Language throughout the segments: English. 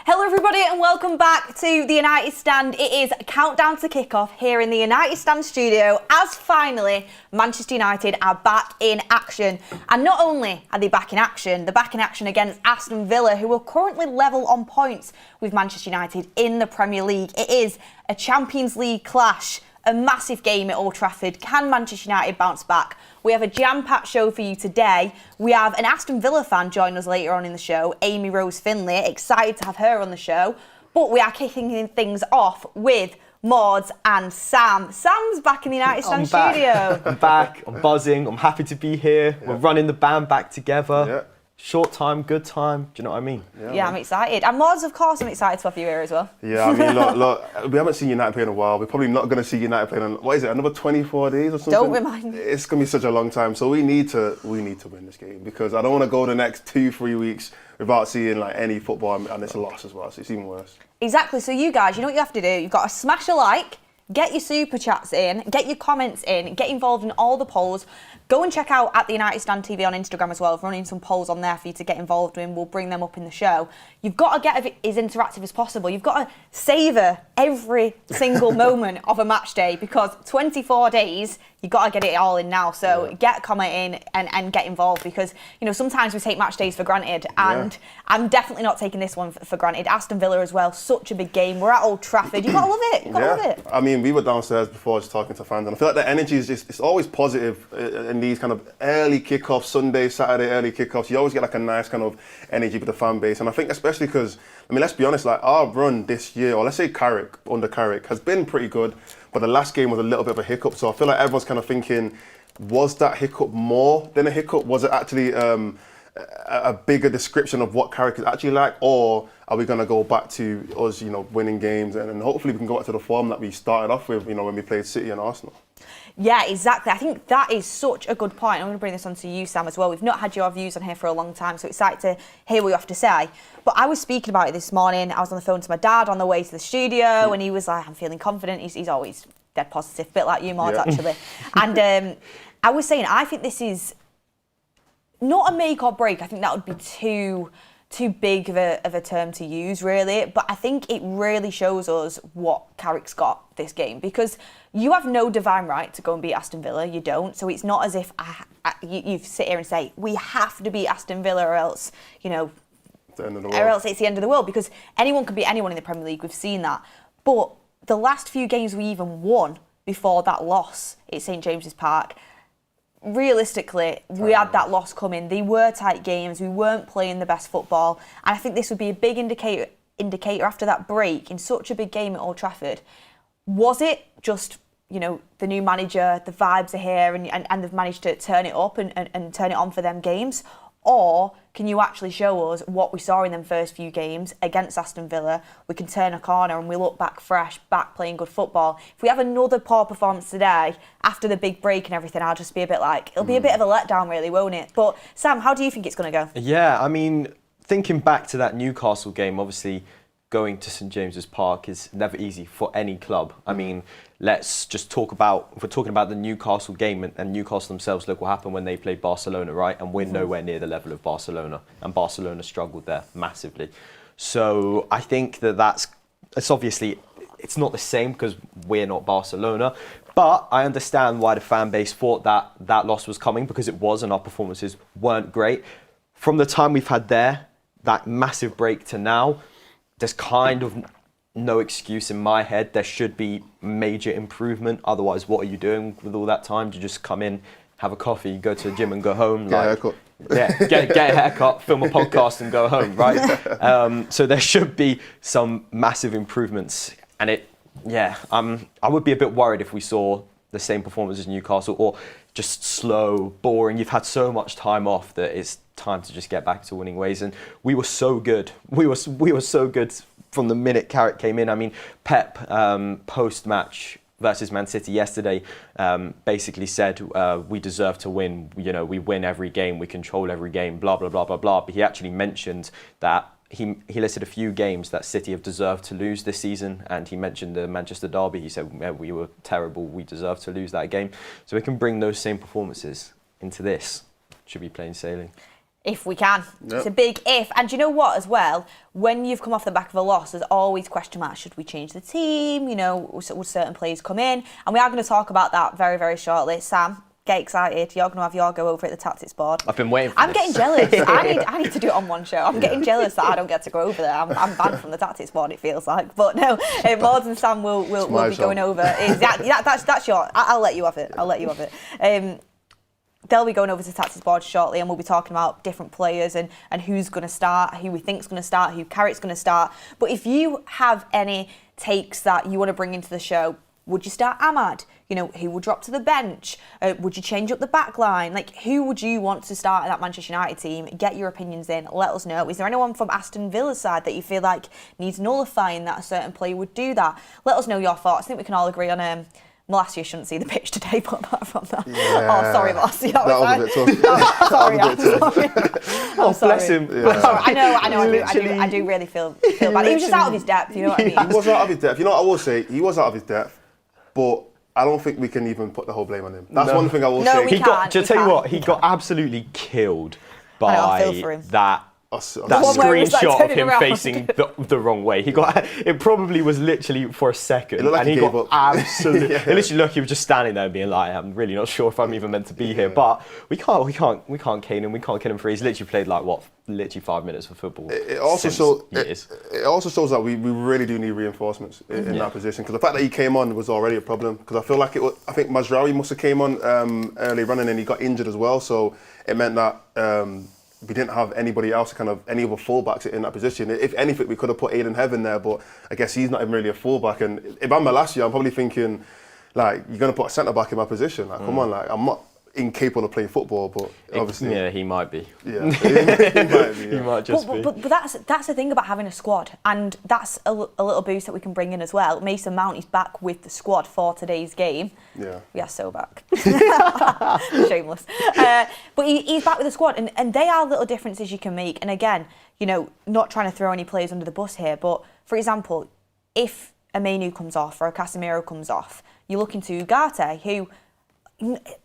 Hello everybody and welcome back to the United Stand. It is countdown to kick-off here in the United Stand studio as finally Manchester United are back in action. And not only are they back in action, they're back in action against Aston Villa, who are currently level on points with Manchester United in the Premier League. It is a Champions League clash, a massive game at Old Trafford. Can Manchester United bounce back? We have a jam-packed show for you today. We have an Aston Villa fan join us later on in the show, Amy Rose Finlay. Excited to have her on the show. But we are kicking things off with Mordz and Sam. Sam's back in the United Stand studio. I'm back, I'm buzzing, I'm happy to be here. Yeah. We're running the band back together. Yeah. Short time, good time. Do you know what I mean? Yeah, I'm excited. And Mordz, of course, I'm excited to have you here as well. Yeah, I mean, look, we haven't seen United play in a while. We're probably not going to see United play in, what is it, another 24 days or something? Don't remind me. It's going to be such a long time. So we need to win this game because I don't want to go the next 2-3 weeks without seeing like any football and it's a loss as well. So it's even worse. Exactly. So you guys, you know what you have to do? You've got to smash a like, get your super chats in, get your comments in, get involved in all the polls. Go and check out at the United Stand TV on Instagram as well. We're running some polls on there for you to get involved in. We'll bring them up in the show. You've got to get it as interactive as possible. You've got to savour every single moment of a match day because 24 days, you've got to get it all in now. So get a comment in and get involved because, you know, sometimes we take match days for granted and I'm definitely not taking this one for granted. Aston Villa as well, such a big game. We're at Old Trafford. You've got to love it. You've got to love it. I mean, we were downstairs before just talking to fans and I feel like the energy is just, it's always positive in these kind of early kickoffs, Sunday, Saturday early kickoffs. You always get like a nice kind of energy with the fan base. And I think especially because, I mean, let's be honest, like our run this year, or let's say Carrick, under Carrick, has been pretty good. But the last game was a little bit of a hiccup. So I feel like everyone's kind of thinking, was that hiccup more than a hiccup? Was it actually a bigger description of what Carrick is actually like? Or are we going to go back to us, you know, winning games and hopefully we can go back to the form that we started off with, you know, when we played City and Arsenal? Yeah, exactly. I think that is such a good point. I'm going to bring this on to you, Sam, as well. We've not had your views on here for a long time, so excited to hear what you have to say. But I was speaking about it this morning. I was on the phone to my dad on the way to the studio, and he was like, I'm feeling confident. He's always dead positive, a bit like you, Mordz, actually. And I was saying, I think this is not a make or break. I think that would be too big of a term to use, really. But I think it really shows us what Carrick's got this game because you have no divine right to go and beat Aston Villa. You don't. So it's not as if you sit here and say, we have to beat Aston Villa or else, you know, the end of the world. Or else it's the end of the world because anyone can beat anyone in the Premier League. We've seen that. But the last few games we even won before that loss at St James's Park, realistically, we had that loss coming. They were tight games. We weren't playing the best football. And I think this would be a big indicator after that break in such a big game at Old Trafford. Was it just, you know, the new manager, the vibes are here and they've managed to turn it up and turn it on for them games? Or can you actually show us what we saw in them first few games against Aston Villa? We can turn a corner and we look back fresh, back playing good football. If we have another poor performance today, after the big break and everything, I'll just be a bit like, it'll be a bit of a letdown really, won't it? But Sam, how do you think it's going to go? Yeah, I mean, thinking back to that Newcastle game, obviously going to St James's Park is never easy for any club. I mean, let's just talk about, if we're talking about the Newcastle game and Newcastle themselves, look what happened when they played Barcelona, right? And we're nowhere near the level of Barcelona. And Barcelona struggled there massively. So I think it's obviously, it's not the same because we're not Barcelona. But I understand why the fan base thought that loss was coming because it was and our performances weren't great. From the time we've had that massive break to now, there's kind of no excuse in my head. There should be major improvement. Otherwise, what are you doing with all that time? Do you just come in, have a coffee, go to the gym and go home? Get a haircut. Yeah, get a haircut, film a podcast and go home, right? So there should be some massive improvements. And I would be a bit worried if we saw the same performance as Newcastle or just slow, boring. You've had so much time off that it's time to just get back to winning ways. And we were so good. We were so good from the minute Carrick came in. I mean, Pep, post-match versus Man City yesterday, basically said, we deserve to win. You know, we win every game, we control every game, blah, blah, blah, blah, blah. But he actually mentioned that he listed a few games that City have deserved to lose this season, and he mentioned the Manchester derby. He said, yeah, we were terrible, we deserve to lose that game. So we can bring those same performances into this. Should be plain sailing. If we can. Yep. It's a big if. And do you know what as well? When you've come off the back of a loss, there's always question marks. Should we change the team? You know, would certain players come in? And we are going to talk about that very, very shortly. Sam, get excited. You're going to have your go over at the tactics board. I've been waiting for I'm this. getting jealous. I need to do it on one show. I'm getting jealous that I don't get to go over there. I'm banned from the tactics board, it feels like. But no, Mordz and Sam will be going over. Exactly. That's your... I'll let you have it. I'll let you have it. They'll be going over to the tactics board shortly, and we'll be talking about different players and who's going to start, who we think's going to start, who Carrick's going to start. But if you have any takes that you want to bring into the show, would you start Ahmad? You know, who would drop to the bench? Would you change up the back line? Like, who would you want to start in that Manchester United team? Get your opinions in. Let us know. Is there anyone from Aston Villa's side that you feel like needs nullifying that a certain player would do that? Let us know your thoughts. I think we can all agree on... Moss, you shouldn't see the pitch today, but apart from that. Yeah. Oh, sorry, Moss. That was a bit tough. Oh, sorry, That was a bit I'm Oh, sorry. bless him. Yeah. I know. I do really feel bad. He was just out of his depth, you know what I mean? He was out of his depth. You know what I will say? He was out of his depth, but I don't think we can even put the whole blame on him. That's one thing I will No, say. we He got, can't, just we tell you can't, what, he we got can't. absolutely killed I know, I feel by for him. that Us- that one where he was, like, screenshot of turning him around. facing the wrong way. He got it probably was literally for a second, It looked like and he he gave got up. absolutely. Yeah. It literally looked, he was just standing there being like, I'm really not sure if I'm even meant to be here. But we can't cane him. We can't kill him for he's literally played like what, literally 5 minutes for football. It also shows that we really do need reinforcements in that position, because the fact that he came on was already a problem. Because I feel like I think Mazraoui must have came on early running and he got injured as well, so it meant that. We didn't have anybody else, any other fullbacks in that position. If anything, we could have put Aiden Heaven there, but I guess he's not even really a fullback. And if I'm Malacia, I'm probably thinking, like, you're going to put a centre back in my position. Like, come on, like, I'm not incapable of playing football, but obviously. Yeah, he might be. Yeah, he might be. Yeah. He might just be. But that's the thing about having a squad, and that's a little boost that we can bring in as well. Mason Mount is back with the squad for today's game. Yeah. We are so back. Shameless. But he's back with the squad, and they are little differences you can make. And again, you know, not trying to throw any players under the bus here, but for example, if a Manu comes off or a Casemiro comes off, you're looking to Ugarte, who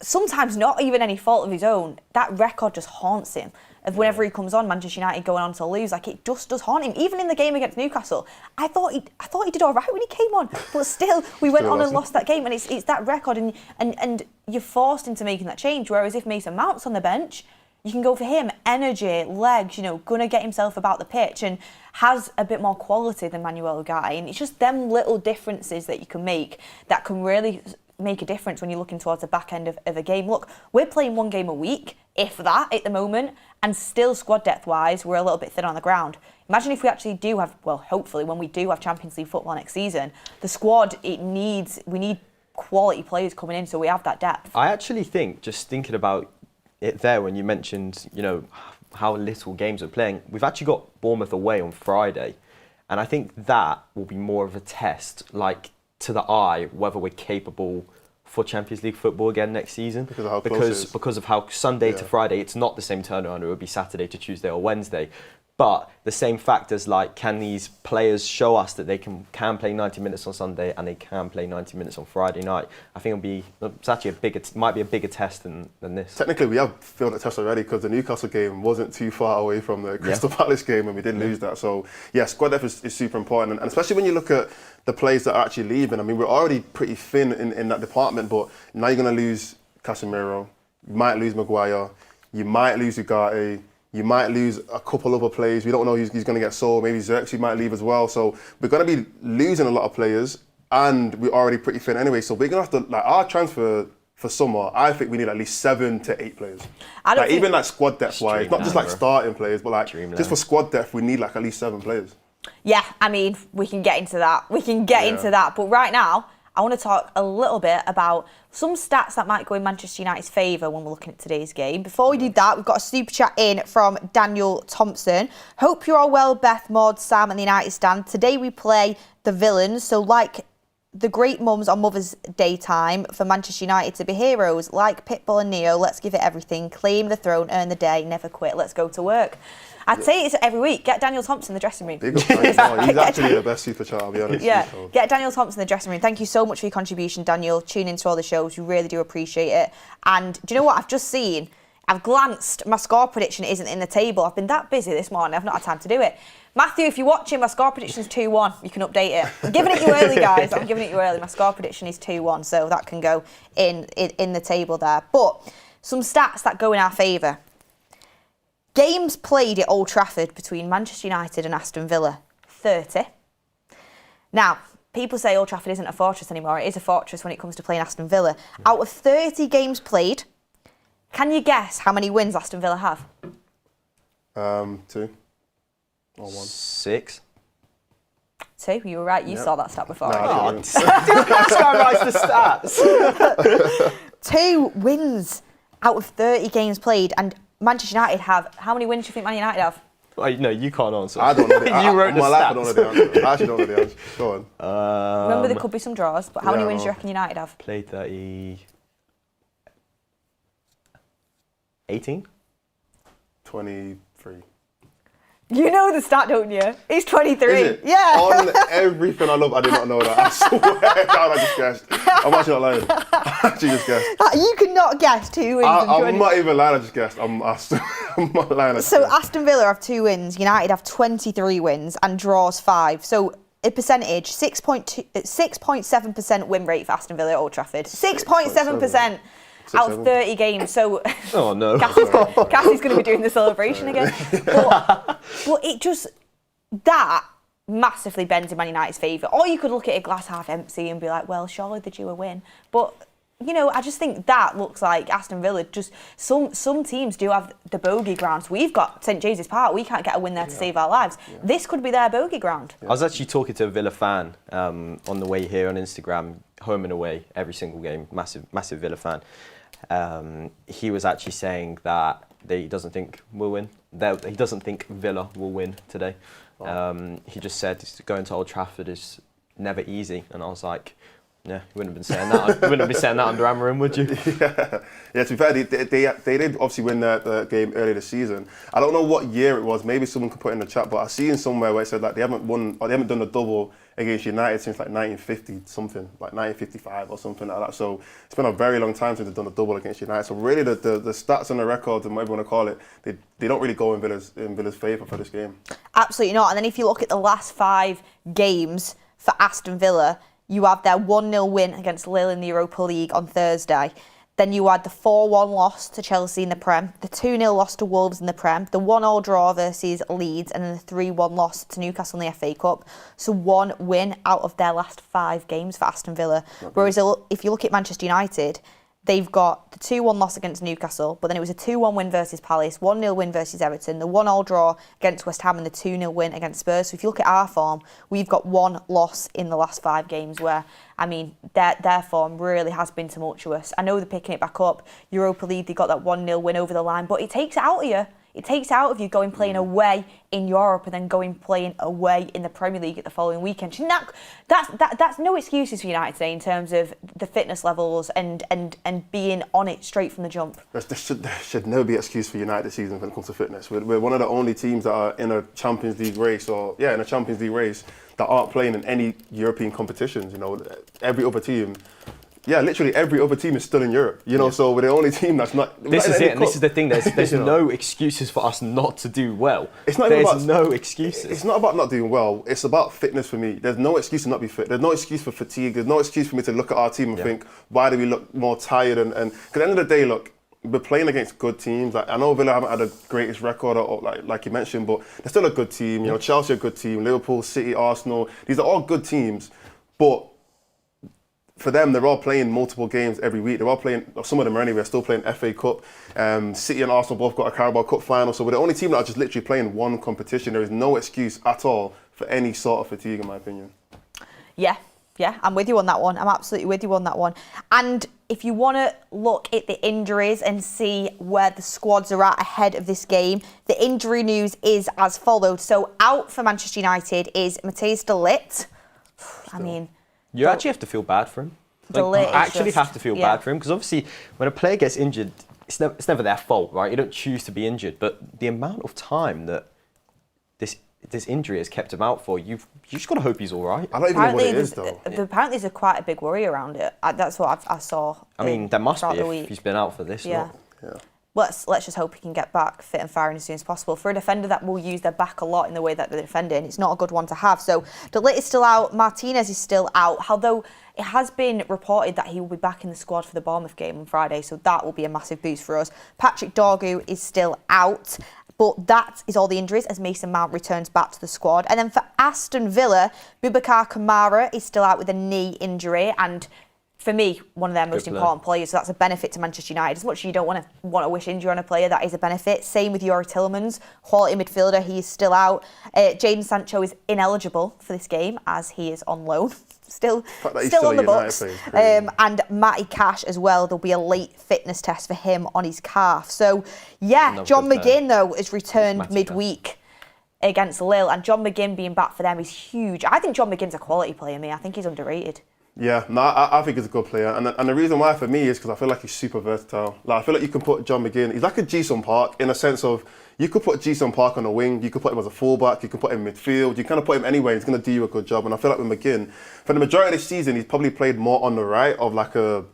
sometimes not even any fault of his own, that record just haunts him. Of whenever he comes on, Manchester United going on to lose, like, it just does haunt him. Even in the game against Newcastle, I thought he did all right when he came on, but still we went on and lost that game, and it's that record, and you're forced into making that change. Whereas if Mason Mount's on the bench, you can go for him, energy, legs, you know, gonna get himself about the pitch and has a bit more quality than Manuel Ugarte. And it's just them little differences that you can make that can really make a difference when you're looking towards the back end of a game. Look, we're playing one game a week, if that, at the moment, and still squad depth-wise, we're a little bit thin on the ground. Imagine if we actually do have, well, hopefully, when we do have Champions League football next season, the squad, we need quality players coming in so we have that depth. I actually think, just thinking about it there when you mentioned, you know, how little games we're playing, we've actually got Bournemouth away on Friday, and I think that will be more of a test, like, to the eye, whether we're capable for Champions League football again next season. Because of how close it is. Because of how Sunday to Friday, it's not the same turnaround. It would be Saturday to Tuesday or Wednesday. But the same factors, like, can these players show us that they can play 90 minutes on Sunday and they can play 90 minutes on Friday night? I think it's actually might be a bigger test than this. Technically, we have failed the test already because the Newcastle game wasn't too far away from the Crystal Palace game, and we did lose that. So, yeah, squad depth is super important. And especially when you look at the players that are actually leaving. I mean, we're already pretty thin in that department, but now you're going to lose Casemiro, you might lose Maguire, you might lose Ugarte, you might lose a couple other players. We don't know who's going to get sold. Maybe Xerxes might leave as well. So we're going to be losing a lot of players, and we're already pretty thin anyway. So we're going to have to, like, our transfer for summer, I think we need at least 7 to 8 players. Even like squad depth wise, not just like starting players, but like just for squad depth, we need like at least 7 players. Yeah, I mean, we can get into that. Into that. But right now, I want to talk a little bit about some stats that might go in Manchester United's favour when we're looking at today's game. Before we do that, we've got a super chat in from Daniel Thompson. Hope you're all well, Beth, Mordz, Sam and the United stand. Today we play the villains, so like the great mums on Mother's Day time for Manchester United to be heroes. Like Pitbull and Neo, let's give it everything. Claim the throne, earn the day, never quit. Let's go to work. I'd say it's every week. Get Daniel Thompson in the dressing room. Big up, he's actually the best super chat, I'll be honest. Yeah, get Daniel Thompson in the dressing room. Thank you so much for your contribution, Daniel. Tune into all the shows. We really do appreciate it. And do you know what I've just seen? I've glanced. My score prediction isn't in the table. I've been that busy this morning. I've not had time to do it. Matthew, if you're watching, my score prediction is 2-1. You can update it. I'm giving it you early, guys. I'm giving it you early. My score prediction is 2-1, so that can go in the table there. But some stats that go in our favour. Games played at Old Trafford between Manchester United and Aston Villa, 30. Now, people say Old Trafford isn't a fortress anymore. It is a fortress when it comes to playing Aston Villa. Out of 30 games played, can you guess how many wins Aston Villa have? 2 or 1. 6. 2, you were right. You saw that stat before. Nah, That's why I write the stats. 2 wins out of 30 games played, and Manchester United have... How many wins do you think Man United have? Wait, no, you can't answer. I don't know. You wrote the I don't know the stats. answer. I actually don't know the answer. Go on. Remember, there could be some draws, but how many wins do you reckon United have? Played 30... 18? 23. You know the stat, don't you? It's 23. Is it? Yeah. On everything I love, I did not know that. I swear down, I just guessed. I'm actually not lying. I actually just guessed. You could not guess 2 wins. I'm not even lying, I just guessed. I'm not lying. I just guessed. Aston Villa have 2 wins, United have 23 wins and draws 5. So a percentage, 6.7% win rate for Aston Villa at Old Trafford. 6.7% out of 30 games. So Oh, no. Cassie's going to be doing the celebration again. But it just, that massively bends in Man United's favour. Or you could look at a glass half empty and be like, well, surely they're due a win. But, you know, I just think that looks like Aston Villa. Just some teams do have the bogey grounds. We've got St James's Park. We can't get a win there to save our lives. Yeah. This could be their bogey ground. I was actually talking to a Villa fan on the way here on Instagram, home and away, every single game, massive Villa fan. He was actually saying that he doesn't think we'll win. He doesn't think Villa will win today. He just said going to Old Trafford is never easy, and I was like, yeah, you wouldn't have been saying that. You wouldn't have been saying that under Amorim, would you? Yeah. To be fair, they did obviously win the game earlier this season. I don't know what year it was. Maybe someone could put it in the chat, but I seen somewhere where it said that they haven't won or they haven't done a double against United since like 1950 something, like 1955 or something like that. So it's been a very long time since they've done a double against United. So really, the stats and the records and whatever you want to call it, they don't really go in Villa's favour for this game. Absolutely not. And then if you look at the last 5 games for Aston Villa, you have their 1-0 win against Lille in the Europa League on Thursday. Then you had the 4-1 loss to Chelsea in the Prem, the 2-0 loss to Wolves in the Prem, the 1-1 draw versus Leeds, and then the 3-1 loss to Newcastle in the FA Cup. So 1 win out of their last 5 games for Aston Villa. Whereas if you look at Manchester United, they've got the 2-1 loss against Newcastle, but then it was a 2-1 win versus Palace, 1-0 win versus Everton, the 1-1 draw against West Ham, and the 2-0 win against Spurs. So if you look at our form, we've got 1 loss in the last 5 games where, I mean, their form really has been tumultuous. I know they're picking it back up. Europa League, they got that 1-0 win over the line, but it takes it out of you. It takes it out of you going playing away in Europe and then going playing away in the Premier League at the following weekend. That's no excuses for United today in terms of the fitness levels and being on it straight from the jump. There should never be an excuse for United this season when it comes to fitness. We're one of the only teams that are in a Champions League race, that aren't playing in any European competitions. You know, every other team. Yeah, literally every other team is still in Europe, you know, so we're the only team that's not... This is it, and this is the thing, there's no excuses for us not to do well. There's no excuses. It's not about not doing well, it's about fitness for me. There's no excuse to not be fit. There's no excuse for fatigue. There's no excuse for me to look at our team and think, why do we look more tired? And because at the end of the day, look, we're playing against good teams. Like, I know Villa haven't had the greatest record, like you mentioned, but they're still a good team. You know, Chelsea are a good team, Liverpool, City, Arsenal, these are all good teams, but for them, they're all playing multiple games every week. They're all playing, some of them are anyway, still playing FA Cup. City and Arsenal both got a Carabao Cup final. So we're the only team that are just literally playing one competition. There is no excuse at all for any sort of fatigue, in my opinion. Yeah, I'm with you on that one. I'm absolutely with you on that one. And if you want to look at the injuries and see where the squads are at ahead of this game, the injury news is as followed. So out for Manchester United is Matthijs de Ligt. I mean... You actually have to feel bad for him. You actually have to feel bad for him, because obviously when a player gets injured, it's never their fault, right? You don't choose to be injured, but the amount of time that this injury has kept him out for, you just got to hope he's all right. I don't even know what it is, though. Apparently there's quite a big worry around it. That's what I saw. I mean, there must be if he's been out for this long. Yeah. let's just hope he can get back fit and firing as soon as possible. For a defender that will use their back a lot in the way that they're defending, it's not a good one to have. So De Ligt is still out, Martinez is still out, although it has been reported that he will be back in the squad for the Bournemouth game on Friday, so that will be a massive boost for us. Patrick Dorgu is still out, but that is all the injuries as Mason Mount returns back to the squad. And then for Aston Villa, Boubacar Kamara is still out with a knee injury, and for me, one of their most important players, so that's a benefit to Manchester United. As much as you don't want to wish injury on a player, that is a benefit. Same with Youri Tielemans, quality midfielder, he is still out. Jadon Sancho is ineligible for this game as he is on loan. Still on the books. And Matty Cash as well, there'll be a late fitness test for him on his calf. So, yeah, John McGinn, though, has returned midweek against Lille, and John McGinn being back for them is huge. I think John McGinn's a quality player, I think he's underrated. Yeah, no, I think he's a good player, and the reason why for me is because I feel like he's super versatile. Like I feel like you can put John McGinn, he's like a Ji-sung Park in a sense of you could put Ji-sung Park on a wing, you could put him as a fullback, you can put him in midfield, you kind of put him anywhere, he's going to do you a good job. And I feel like with McGinn, for the majority of the season, he's probably played more on the right of like a,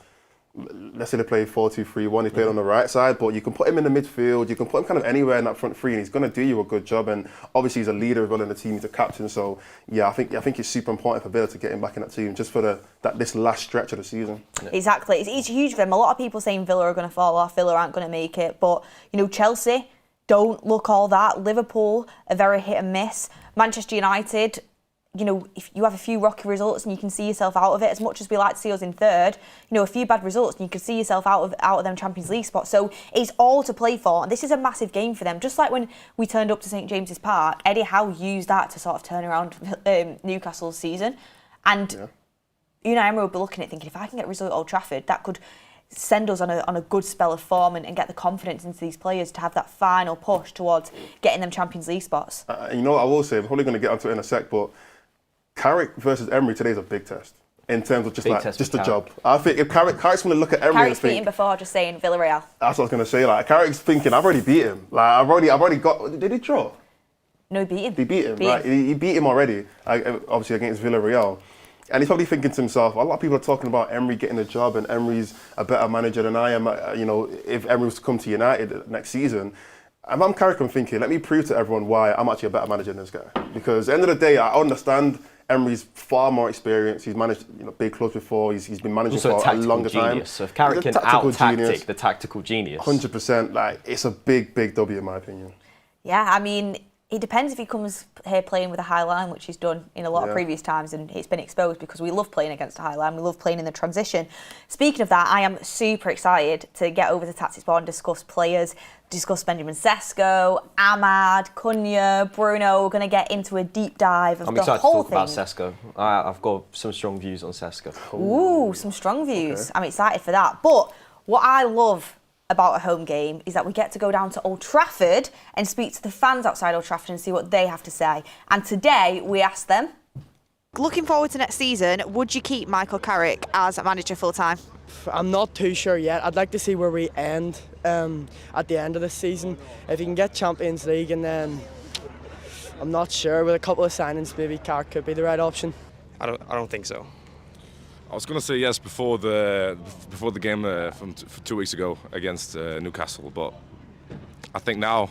let's say they play 4-2-3-1, he played on the right side, but you can put him in the midfield, you can put him kind of anywhere in that front three, and he's going to do you a good job. And obviously he's a leader as well in the team, he's a captain, so yeah, I think it's super important for Villa to get him back in that team just for this last stretch of the season. Exactly, it's huge for them. A lot of people saying Villa are going to fall off, Villa aren't going to make it, but Chelsea don't look all that. Liverpool are very hit and miss. Manchester United, if you have a few rocky results and you can see yourself out of it, as much as we like to see us in third, a few bad results and you can see yourself out of them Champions League spots. So it's all to play for, and this is a massive game for them. Just like when we turned up to St James's Park, Eddie Howe used that to sort of turn around Newcastle's season, and Emery will be looking at it thinking, if I can get a result at Old Trafford, that could send us on a good spell of form and get the confidence into these players to have that final push towards getting them Champions League spots. You know what I will say, I'm probably going to get onto it in a sec, but Carrick versus Emery today is a big test in terms of just the job. I think if Carrick's going to look at Emery Carrick's and think, beaten before, just saying Villarreal. That's what I was going to say. Like Carrick's thinking, I've already beat him. Like I've already got. Did he draw? No, he beat him. He beat him, right? He beat him already, obviously against Villarreal. And he's probably thinking to himself, a lot of people are talking about Emery getting the job and Emery's a better manager than I am. If Emery was to come to United next season, and I'm Carrick, I'm thinking, let me prove to everyone why I'm actually a better manager than this guy. Because at the end of the day, I understand Emery's far more experience. He's managed big clubs before. He's been managing also for a longer time. So if Carrick can out-tactic the tactical genius. 100%. Like, it's a big, big W in my opinion. Yeah, I mean, it depends if he comes here playing with a high line, which he's done in a lot of previous times, and it's been exposed because we love playing against a high line. We love playing in the transition. Speaking of that, I am super excited to get over the tactics board and discuss players, discuss Benjamin Cesco, Ahmad, Cunha, Bruno. We're going to get into a deep dive of the whole thing. I'm excited to talk about Cesco. I've got some strong views on Cesco. Ooh, some strong views. Okay. I'm excited for that. But what I love about a home game is that we get to go down to Old Trafford and speak to the fans outside Old Trafford and see what they have to say. And today we asked them, looking forward to next season, would you keep Michael Carrick as a manager full time? I'm not too sure yet. I'd like to see where we end at the end of the season. If you can get Champions League, and then I'm not sure, with a couple of signings maybe Carrick could be the right option. I don't think so. I was going to say yes before the game from 2 weeks ago against Newcastle, but I think now.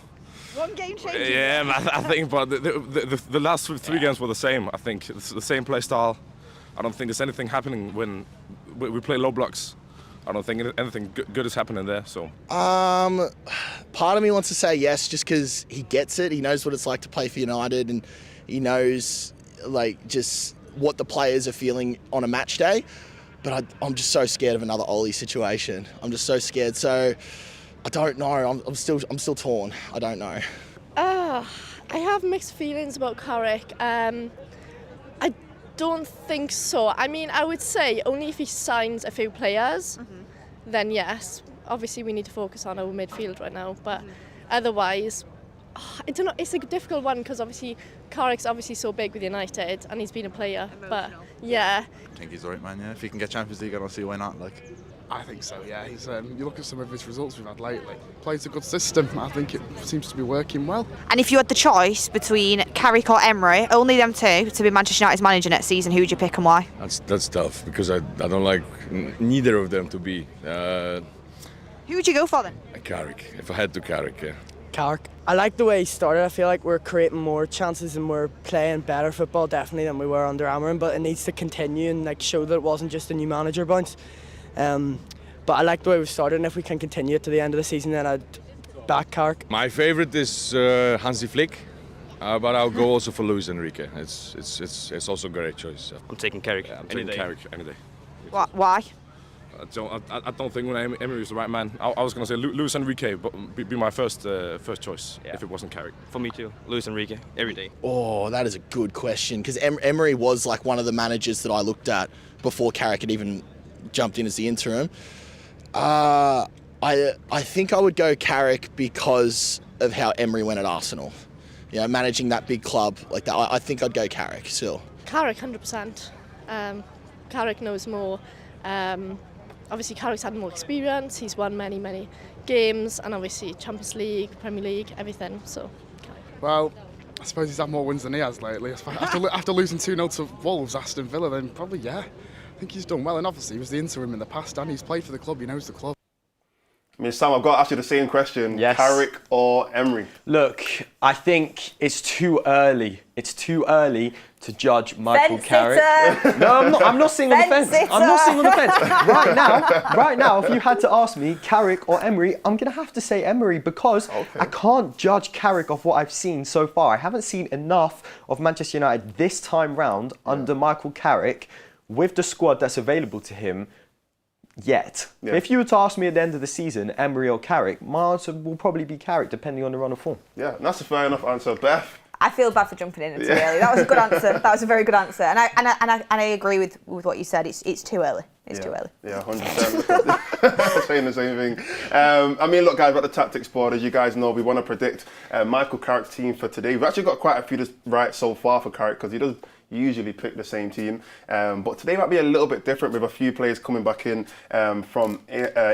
One game change. Yeah, I think, but the last three games were the same. I think it's the same play style. I don't think there's anything happening when we play low blocks. I don't think anything good is happening there. So. Part of me wants to say yes, just because he gets it. He knows what it's like to play for United, and he knows just what the players are feeling on a match day. But I'm just so scared of another Ole situation. I'm just so scared. So I don't know. I'm still torn. I don't know. I have mixed feelings about Carrick. I don't think so. I mean, I would say only if he signs a few players, then yes. Obviously, we need to focus on our midfield right now. But otherwise, I don't know. It's a difficult one because obviously Carrick's obviously so big with United and he's been a player. But yeah, I think he's the right man. Yeah, if he can get Champions League, I don't see why not. I think so. Yeah, he's. You look at some of his results we've had lately. Plays a good system. I think it seems to be working well. And if you had the choice between Carrick or Emery, only them two, to be Manchester United's manager next season, who would you pick and why? That's tough because I don't like neither of them to be. Who would you go for then? Carrick. If I had to, Carrick, yeah. Carrick. I like the way he started. I feel like we're creating more chances and we're playing better football definitely than we were under Emery, but it needs to continue and like show that it wasn't just a new manager bounce. But I like the way we started, and if we can continue it to the end of the season, then I'd back Carrick. My favourite is Hansi Flick, but I'll go also for Luis Enrique. It's also a great choice. So. I'm taking Carrick. I'm taking Carrick any day. Why? I don't think Emery is the right man. I was going to say Luis Enrique, but be my first choice if it wasn't Carrick. For me too, Luis Enrique, every day. Oh, that is a good question, because Emery was like one of the managers that I looked at before Carrick had even jumped in as the interim. I think I would go Carrick because of how Emery went at Arsenal. You know, managing that big club like that, I think I'd go Carrick still. Carrick, 100%. Carrick knows more. Obviously, Carrick's had more experience. He's won many games, and obviously Champions League, Premier League, everything. So, Carrick. Well, I suppose he's had more wins than he has lately. After losing 2-0 to Wolves, Aston Villa, then probably, yeah. I think he's done well, and obviously he was the interim in the past, and he's played for the club, he knows the club. I mean, Sam, I've got to ask you the same question. Yes. Carrick or Emery? Look, I think it's too early. It's too early to judge Michael Carrick. No, I'm not sitting on the fence. I'm not sitting on the fence. Right now, if you had to ask me Carrick or Emery, I'm going to have to say Emery because I can't judge Carrick off what I've seen so far. I haven't seen enough of Manchester United this time round under Michael Carrick with the squad that's available to him yet. Yeah. If you were to ask me at the end of the season, Emery or Carrick, my answer will probably be Carrick, depending on the run of form. Yeah, that's a fair enough answer. Beth? I feel bad for jumping in too early. That was a good answer. That was a very good answer. And I agree with what you said. It's too early. It's too early. Yeah, 100%. Saying the same thing. I mean, look, guys, we're at the tactics board. As you guys know, we want to predict Michael Carrick's team for today. We've actually got quite a few right so far for Carrick because he does usually pick the same team, but today might be a little bit different with a few players coming back in from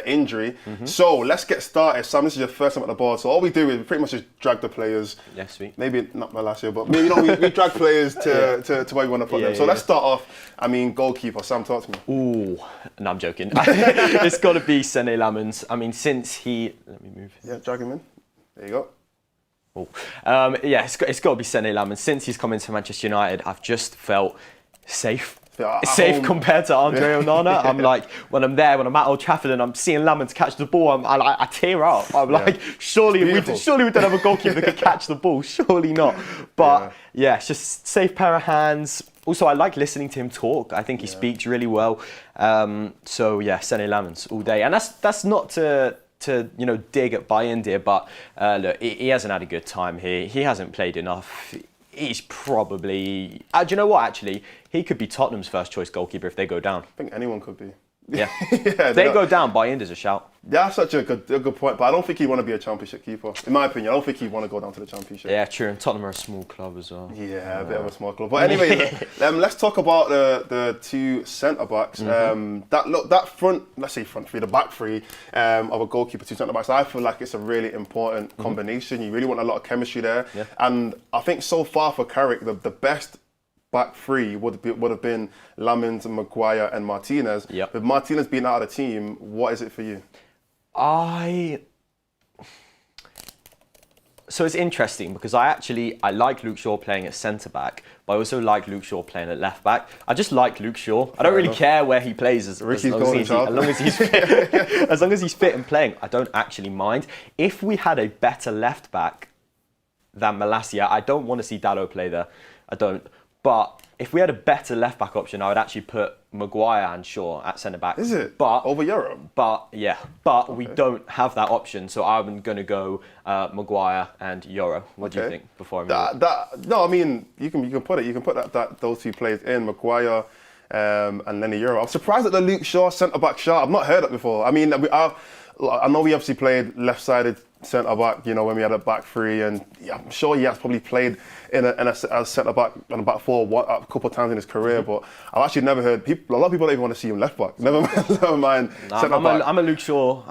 injury. So let's get started. Sam, this is your first time at the board, so all we do is pretty much just drag the players. Yes, sweet. Maybe not my last year, but maybe, you know, we drag players to where we want to put them. So let's start off. I mean, goalkeeper. Sam, talk to me. Ooh, no, I'm joking. It's got to be Sene Lammens. I mean, since he... Let me move. Yeah, drag him in. There you go. Yeah, it's got to be Sene Lammens. Since he's come into Manchester United, I've just felt safe. Safe compared to Andre Onana. I'm like, when I'm there, when I'm at Old Trafford and I'm seeing Lammens catch the ball, I tear up. I'm like, surely we don't have a goalkeeper that could catch the ball. Surely not. But yeah, it's just safe pair of hands. Also, I like listening to him talk. I think he speaks really well. So yeah, Sene Lammens all day. And that's not to dig at Bayindir, but look, he hasn't had a good time here. He hasn't played enough. He's probably... do you know what, actually? He could be Tottenham's first choice goalkeeper if they go down. I think anyone could be. Yeah. If they go down, Bayindir's a shout. Yeah, that's such a good point, but I don't think he'd want to be a championship keeper. In my opinion, I don't think he'd want to go down to the championship. Yeah, true, and Tottenham are a small club as well. Yeah, a bit of a small club. But anyway, let's talk about the two centre-backs. That front, let's say front three, the back three of a goalkeeper, two centre-backs, I feel like it's a really important combination. You really want a lot of chemistry there. Yeah. And I think so far for Carrick, the best back three would have been Lammens, Maguire and Martinez. Yep. With Martinez being out of the team, what is it for you? So it's interesting because I like Luke Shaw playing at centre-back, but I also like Luke Shaw playing at left-back. I just like Luke Shaw. I don't really care where he plays as long as he's fit. As long as he's fit and playing, I don't actually mind. If we had a better left-back than Malacia, I don't want to see Dalot play there. I don't. But if we had a better left-back option, I would actually put Maguire and Shaw at centre-back. Is it? But over Euro? But we don't have that option, so I'm going to go Maguire and Euro. What do you think before I move? No, I mean, you can put those two players in, Maguire and Lenny Euro. I'm surprised at the Luke Shaw centre-back shot. I've not heard that before. I mean, I know we obviously played left-sided centre-back, when we had a back three, and I'm sure he has probably played as centre-back and a back four a couple of times in his career, but I've actually never heard a lot of people don't even want to see him left-back. Never mind centre-back. I'm a Luke Shaw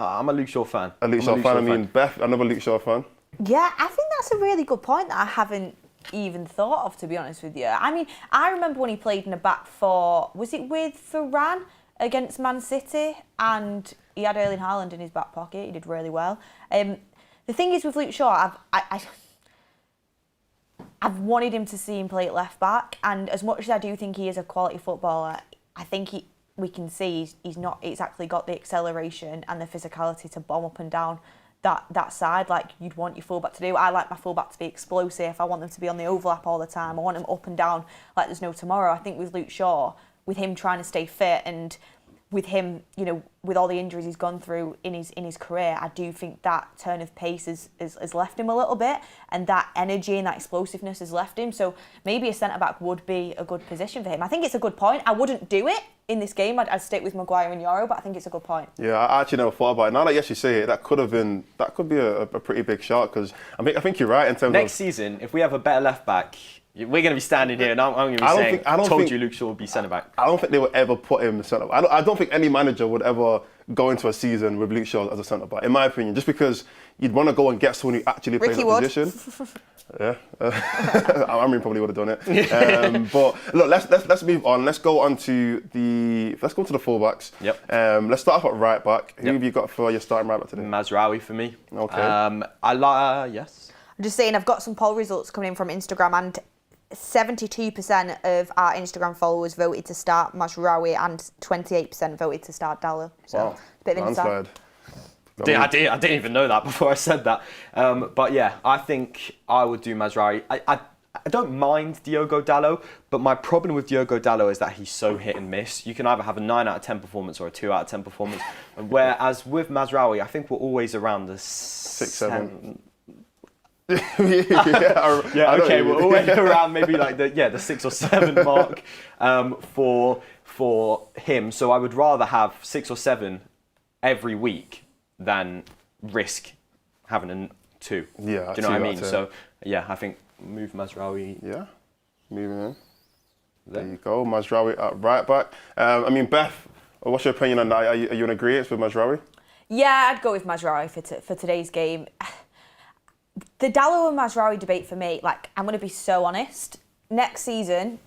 fan. A Luke Shaw fan. I mean, Beth, another Luke Shaw fan. Yeah, I think that's a really good point that I haven't even thought of, to be honest with you. I mean, I remember when he played in a back four, was it with Varane? against Man City, and he had Erling Haaland in his back pocket. He did really well. The thing is with Luke Shaw, I've wanted him to see him play at left back, and as much as I do think he is a quality footballer, I think we can see he's not exactly got the acceleration and the physicality to bomb up and down that side like you'd want your fullback to do. I like my fullback to be explosive. I want them to be on the overlap all the time. I want them up and down like there's no tomorrow. I think with Luke Shaw, with him trying to stay fit and with him, you know, with all the injuries he's gone through in his career, I do think that turn of pace has left him a little bit, and that energy and that explosiveness has left him. So maybe a centre-back would be a good position for him. I think it's a good point. I wouldn't do it in this game. I'd stick with Maguire and Yoro, but I think it's a good point. Yeah, I actually never thought about it. Now that you actually say it, that could be a pretty big shot, because I think you're right in terms next of... season, if we have a better left-back, we're going to be standing here and I'm going to be saying, told you Luke Shaw would be centre-back. I don't think they would ever put him centre-back. I don't think any manager would ever go into a season with Luke Shaw as a centre-back, in my opinion, just because you'd want to go and get someone who actually plays that position. Yeah, Emery probably would have done it. But look, let's move on. Let's go to the fullbacks. Yep. Let's start off at right back. Who have you got for your starting right back today? Mazraoui for me. Okay. Yes. I'm just saying, I've got some poll results coming in from Instagram, and 72% of our Instagram followers voted to start Mazraoui and 28% voted to start Dalot. So, wow. Bit of insight. I didn't even know that before I said that. But yeah, I think I would do Mazraoui. I don't mind Diogo Dalot, but my problem with Diogo Dalot is that he's so hit and miss. You can either have a 9 out of 10 performance or a 2 out of 10 performance. Whereas with Mazraoui, I think we're always around the 6, 7. Okay, we're always around maybe like the 6 or 7 mark for him. So I would rather have 6 or 7 every week than risk having a 2. Yeah, do you know what I mean? So yeah, I think move Mazraoui. Yeah, moving in. There you go, Mazraoui at right back. I mean, Beth, what's your opinion on that? Are you in agreement with Mazraoui? Yeah, I'd go with Mazraoui for today's game. The Dalot and Mazraoui debate for me, like, I'm going to be so honest. Next season,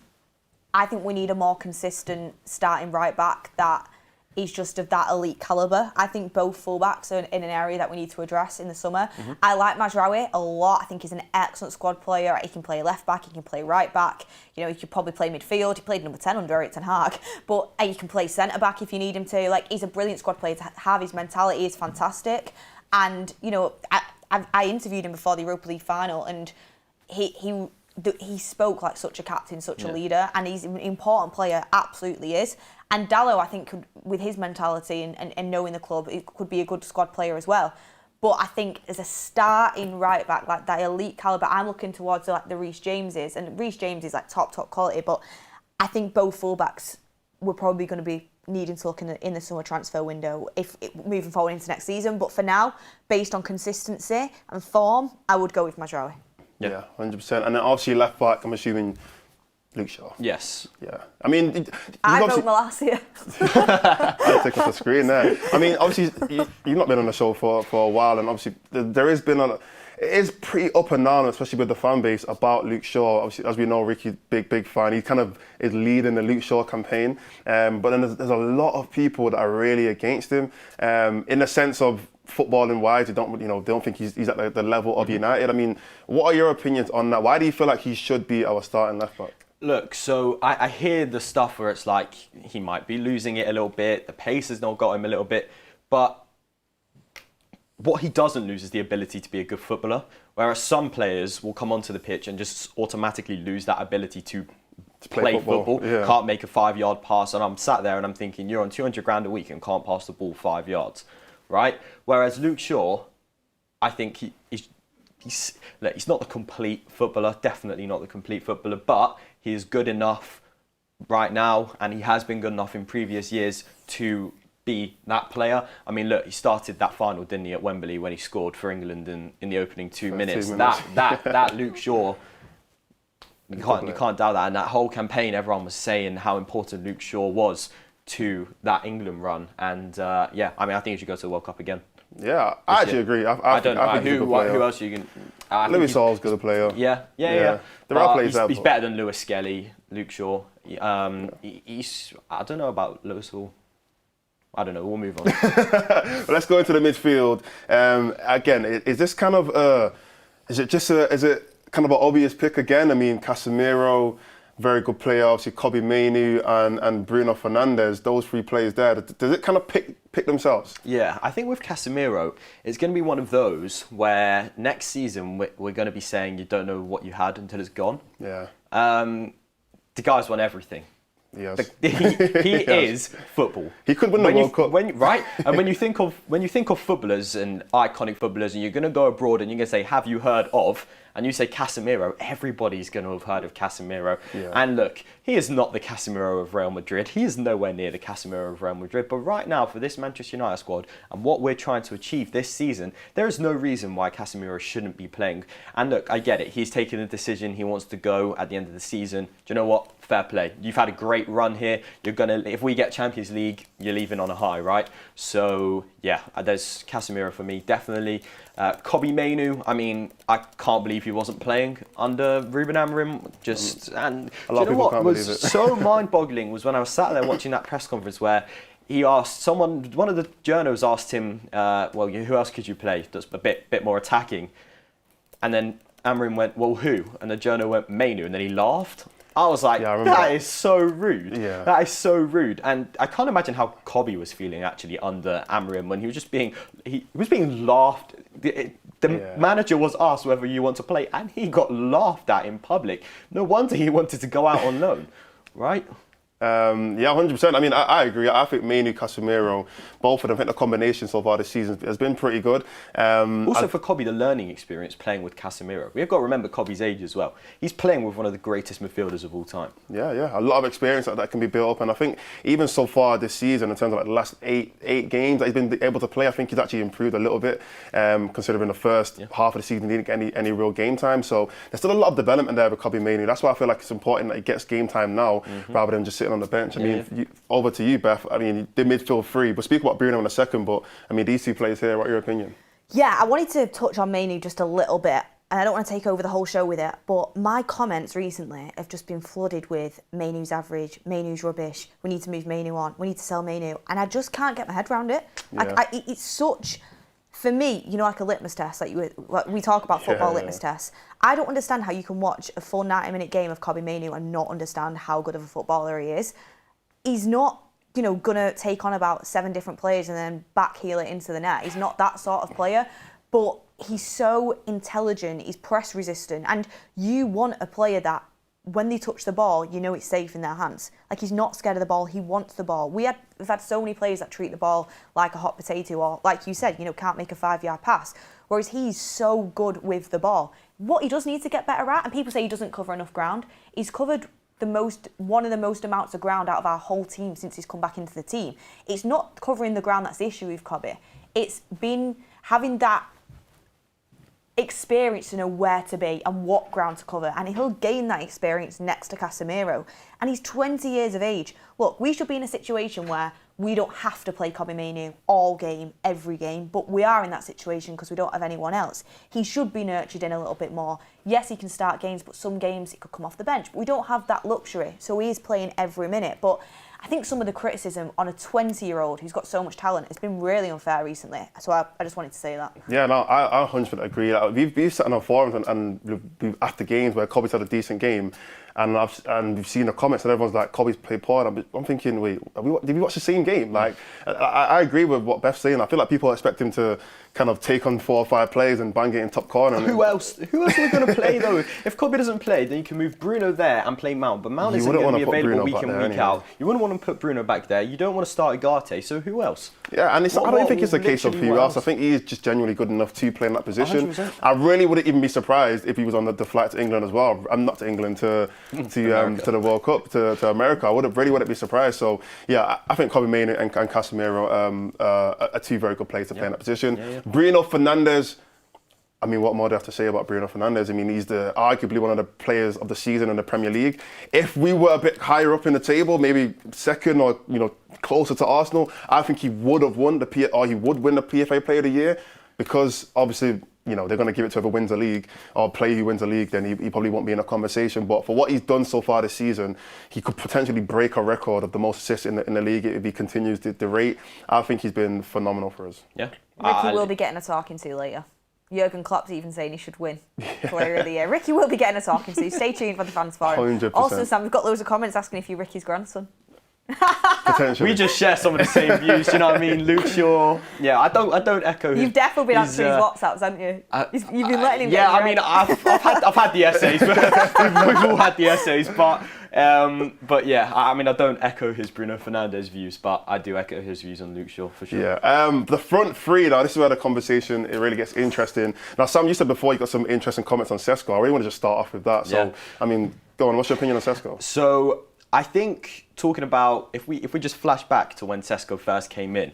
I think we need a more consistent starting right back that is just of that elite calibre. I think both fullbacks are in an area that we need to address in the summer. Mm-hmm. I like Mazraoui a lot. I think he's an excellent squad player. He can play left back, he can play right back. You know, he could probably play midfield. He played number 10 under Erik ten Hag. But he can play centre back if you need him to. Like, he's a brilliant squad player to have. His mentality is fantastic. And, you know, I interviewed him before the Europa League final, and he spoke like such a captain, such a leader, and he's an important player, absolutely is. And Dalot, I think, with his mentality and knowing the club, it could be a good squad player as well. But I think as a starting right back, like that elite calibre, I'm looking towards like the Reece Jameses, and Reece James is like top quality. But I think both fullbacks we're probably going to be needing to look in the summer transfer window moving forward into next season. But for now, based on consistency and form, I would go with Mazraoui. Yeah, 100%. And then obviously left back, I'm assuming Luke Shaw. Yes. Yeah. I mean, I vote Malacia. I'll take off the screen there. I mean, obviously, you've not been on the show for a while, and obviously there has been it is pretty up and down, especially with the fan base, about Luke Shaw. Obviously, as we know, Ricky's big fan. He kind of is leading the Luke Shaw campaign. But then there's a lot of people that are really against him, in the sense of footballing wise. They don't think he's at the level of United. I mean, what are your opinions on that? Why do you feel like he should be our starting left back? Look, so I hear the stuff where it's like he might be losing it a little bit, the pace has not got him a little bit, but what he doesn't lose is the ability to be a good footballer, whereas some players will come onto the pitch and just automatically lose that ability to play football. Yeah. Can't make a 5-yard pass, and I'm sat there and I'm thinking, you're on 200 grand a week and can't pass the ball 5 yards, right? Whereas Luke Shaw, I think he's not the complete footballer, definitely not the complete footballer, but he is good enough right now, and he has been good enough in previous years to be that player. I mean, look, he started that final, didn't he, at Wembley when he scored for England in the opening 2 minutes. That Luke Shaw, you can't doubt that. And that whole campaign, everyone was saying how important Luke Shaw was to that England run. And yeah, I mean, I think he should go to the World Cup again. Yeah, I actually agree. I don't know who else you can. Louis Saul's a good player. Yeah. There are players he's better than Lewis Skelly, Luke Shaw. He's I don't know about Lewis Hall. I don't know. We'll move on. But let's go into the midfield. Again, is this kind of is it kind of an obvious pick again? I mean, Casemiro, very good player. Obviously, Kobbie Mainoo and Bruno Fernandes. Those three players there. Does it kind of pick themselves? Yeah, I think with Casemiro, it's going to be one of those where next season we're going to be saying you don't know what you had until it's gone. Yeah. The guy's won everything. Yes. He is football. He could win the World Cup. Right? And when you think of footballers and iconic footballers, and you're going to go abroad and you're going to say, have you heard of? And you say Casemiro, everybody's going to have heard of Casemiro. Yeah. And look, he is not the Casemiro of Real Madrid. He is nowhere near the Casemiro of Real Madrid. But right now, for this Manchester United squad and what we're trying to achieve this season, there is no reason why Casemiro shouldn't be playing. And look, I get it. He's taken a decision. He wants to go at the end of the season. Do you know what? Fair play. You've had a great run here. If we get Champions League, you're leaving on a high, right? So yeah, there's Casemiro for me, definitely. Kobbie Mainoo, I mean, I can't believe he wasn't playing under Ruben Amorim. And a lot of people can't believe it. So mind-boggling was when I was sat there watching that press conference where he asked one of the journos asked him, well, who else could you play that's a bit more attacking? And then Amorim went, well, who? And the journo went, Mainoo, and then he laughed. I was like, that is so rude. Yeah. That is so rude. And I can't imagine how Kobbie was feeling actually under Amorim when he was just being laughed. The manager was asked whether you want to play and he got laughed at in public. No wonder he wanted to go out on loan, right? Yeah, 100%. I mean, I agree. I think Mainoo, Casemiro, both of them, I think the combination so far this season has been pretty good. Also for Kobbie, the learning experience playing with Casemiro. We've got to remember Kobbie's age as well. He's playing with one of the greatest midfielders of all time. Yeah. A lot of experience that can be built up. And I think even so far this season, in terms of like the last eight games that he's been able to play, I think he's actually improved a little bit, considering the first half of the season he didn't get any real game time. So there's still a lot of development there with Kobbie Mainoo. That's why I feel like it's important that he gets game time now rather than just sitting on the bench. I mean, over to you, Beth. I mean, the midfield three. We'll speak about Bruno in a second, but I mean, these two players here, what's your opinion? Yeah, I wanted to touch on Mainoo just a little bit, and I don't want to take over the whole show with it, but my comments recently have just been flooded with Mainoo's average, Mainoo's rubbish, we need to move Mainoo on, we need to sell Mainoo, and I just can't get my head around it. Yeah. It's such, for me, like a litmus test, like we talk about football litmus tests. I don't understand how you can watch a full 90-minute game of Kobbie Mainoo and not understand how good of a footballer he is. He's not, going to take on about 7 different players and then backheel it into the net. He's not that sort of player, but he's so intelligent, he's press resistant, and you want a player that when they touch the ball, it's safe in their hands. Like, he's not scared of the ball, he wants the ball. We've had so many players that treat the ball like a hot potato, or like you said, can't make a 5-yard pass, whereas he's so good with the ball. What he does need to get better at, and people say he doesn't cover enough ground, he's covered one of the most amounts of ground out of our whole team since he's come back into the team. It's not covering the ground that's the issue with Kobbie. It's been having that experience to know where to be and what ground to cover, and he'll gain that experience next to Casemiro. And he's 20 years of age. Look, we should be in a situation where we don't have to play Kobbie Mainoo all game, every game, but we are in that situation because we don't have anyone else. He should be nurtured in a little bit more. Yes, he can start games, but some games he could come off the bench. But we don't have that luxury, so he is playing every minute. But I think some of the criticism on a 20-year-old who's got so much talent has been really unfair recently. So I just wanted to say that. Yeah, no, I 100% agree. We've sat on our forums and we've after games where Kobbie's had a decent game, and we've seen the comments and everyone's like, Kobbie's played poor. And I'm thinking, wait, did we watch the same game? Like, I agree with what Beth's saying. I feel like people expect him to kind of take on 4 or 5 players and bang it in top corner. Who else are we going to play though? If Kobbie doesn't play, then you can move Bruno there and play Mount. But Mount isn't going to be available week in, week out. You wouldn't want to put Bruno back there. You don't want to start Ugarte. So who else? Yeah, and I don't think it's a case of who else. I think he is just genuinely good enough to play in that position. 100%. I really wouldn't even be surprised if he was on the flight to England as well. I'm not to England, to the World Cup, to America. I wouldn't be surprised. So yeah, I think Kobbie Mainoo and Casemiro are 2 very good players to play in that position. Yeah. Bruno Fernandes. I mean, what more do I have to say about Bruno Fernandes? I mean, he's arguably one of the players of the season in the Premier League. If we were a bit higher up in the table, maybe second or closer to Arsenal, I think he would have won he would win the PFA Player of the Year, because obviously you know, they're going to give it to whoever wins the league or play who wins the league, then he probably won't be in a conversation. But for what he's done so far this season, he could potentially break a record of the most assists in the league if he continues the rate. I think he's been phenomenal for us. Yeah. Ricky will be getting a talking to later. Jurgen Klopp's even saying he should win Player of the Year. Ricky will be getting a talking to. Stay tuned for the fans forum. 100%. Also, Sam, we've got loads of comments asking if you're Ricky's grandson. Potentially. We just share some of the same views, you know what I mean? Luke, yeah, I don't echo his. You've definitely been answering his WhatsApps, haven't you? You've been letting him get Yeah, I mean, I've had the essays, but we've all had the essays, but yeah, I mean, I don't echo his Bruno Fernandes views, but I do echo his views on Luke Shaw, for sure. Yeah, the front three, now, this is where the conversation, it really gets interesting. Now, Sam, you said before you got some interesting comments on Cesco. I really want to just start off with that. So, Yeah. I mean, go on, what's your opinion on Cesco? So, I think talking about, if we just flash back to when Cesco first came in,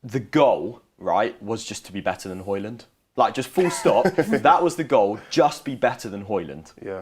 the goal, right, was just to be better than Højlund. Like, just full stop. That was the goal, just be better than Højlund. Yeah.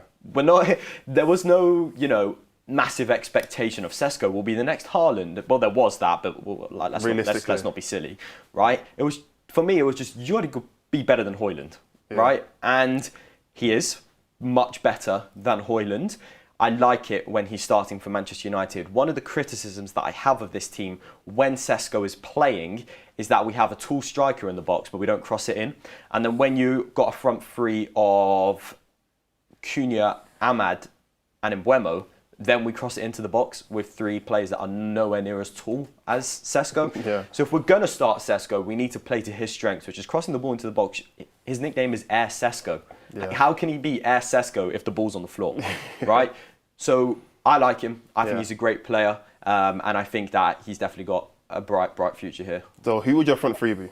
There was no, you know, massive expectation of Cesco will be the next Haaland. Well, there was that, but let's not be silly, right? It was, for me, it was just, you got to be better than Højlund, right? And he is much better than Højlund. I like it when he's starting for Manchester United. One of the criticisms that I have of this team when Cesco is playing is that we have a tall striker in the box, but we don't cross it in. And then when you got a front three of Cunha, Ahmad, and Mbeumo, then we cross it into the box with three players that are nowhere near as tall as Cesco. Yeah. So if we're going to start Cesco, we need to play to his strengths, which is crossing the ball into the box. His nickname is Air Cesco. Yeah. How can he be Air Cesco if the ball's on the floor, right? So I like him. I think he's a great player, and I think that he's definitely got a bright future here. So who would your front three be?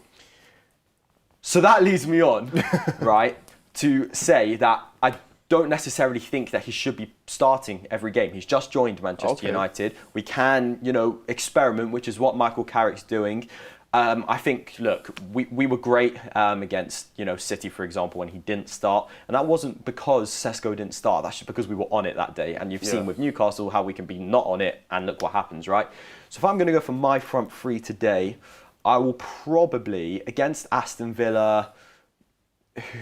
So that leads me on, right, to say that I don't necessarily think that he should be starting every game. He's just joined Manchester United. We can, you know, experiment, which is what Michael Carrick's doing. I think, look, we were great against, you know, City, for example, when he didn't start. And that wasn't because Cesco didn't start. That's just because we were on it that day. And you've seen with Newcastle how we can be not on it and look what happens, right? So if I'm going to go for my front three today, I will probably, against Aston Villa,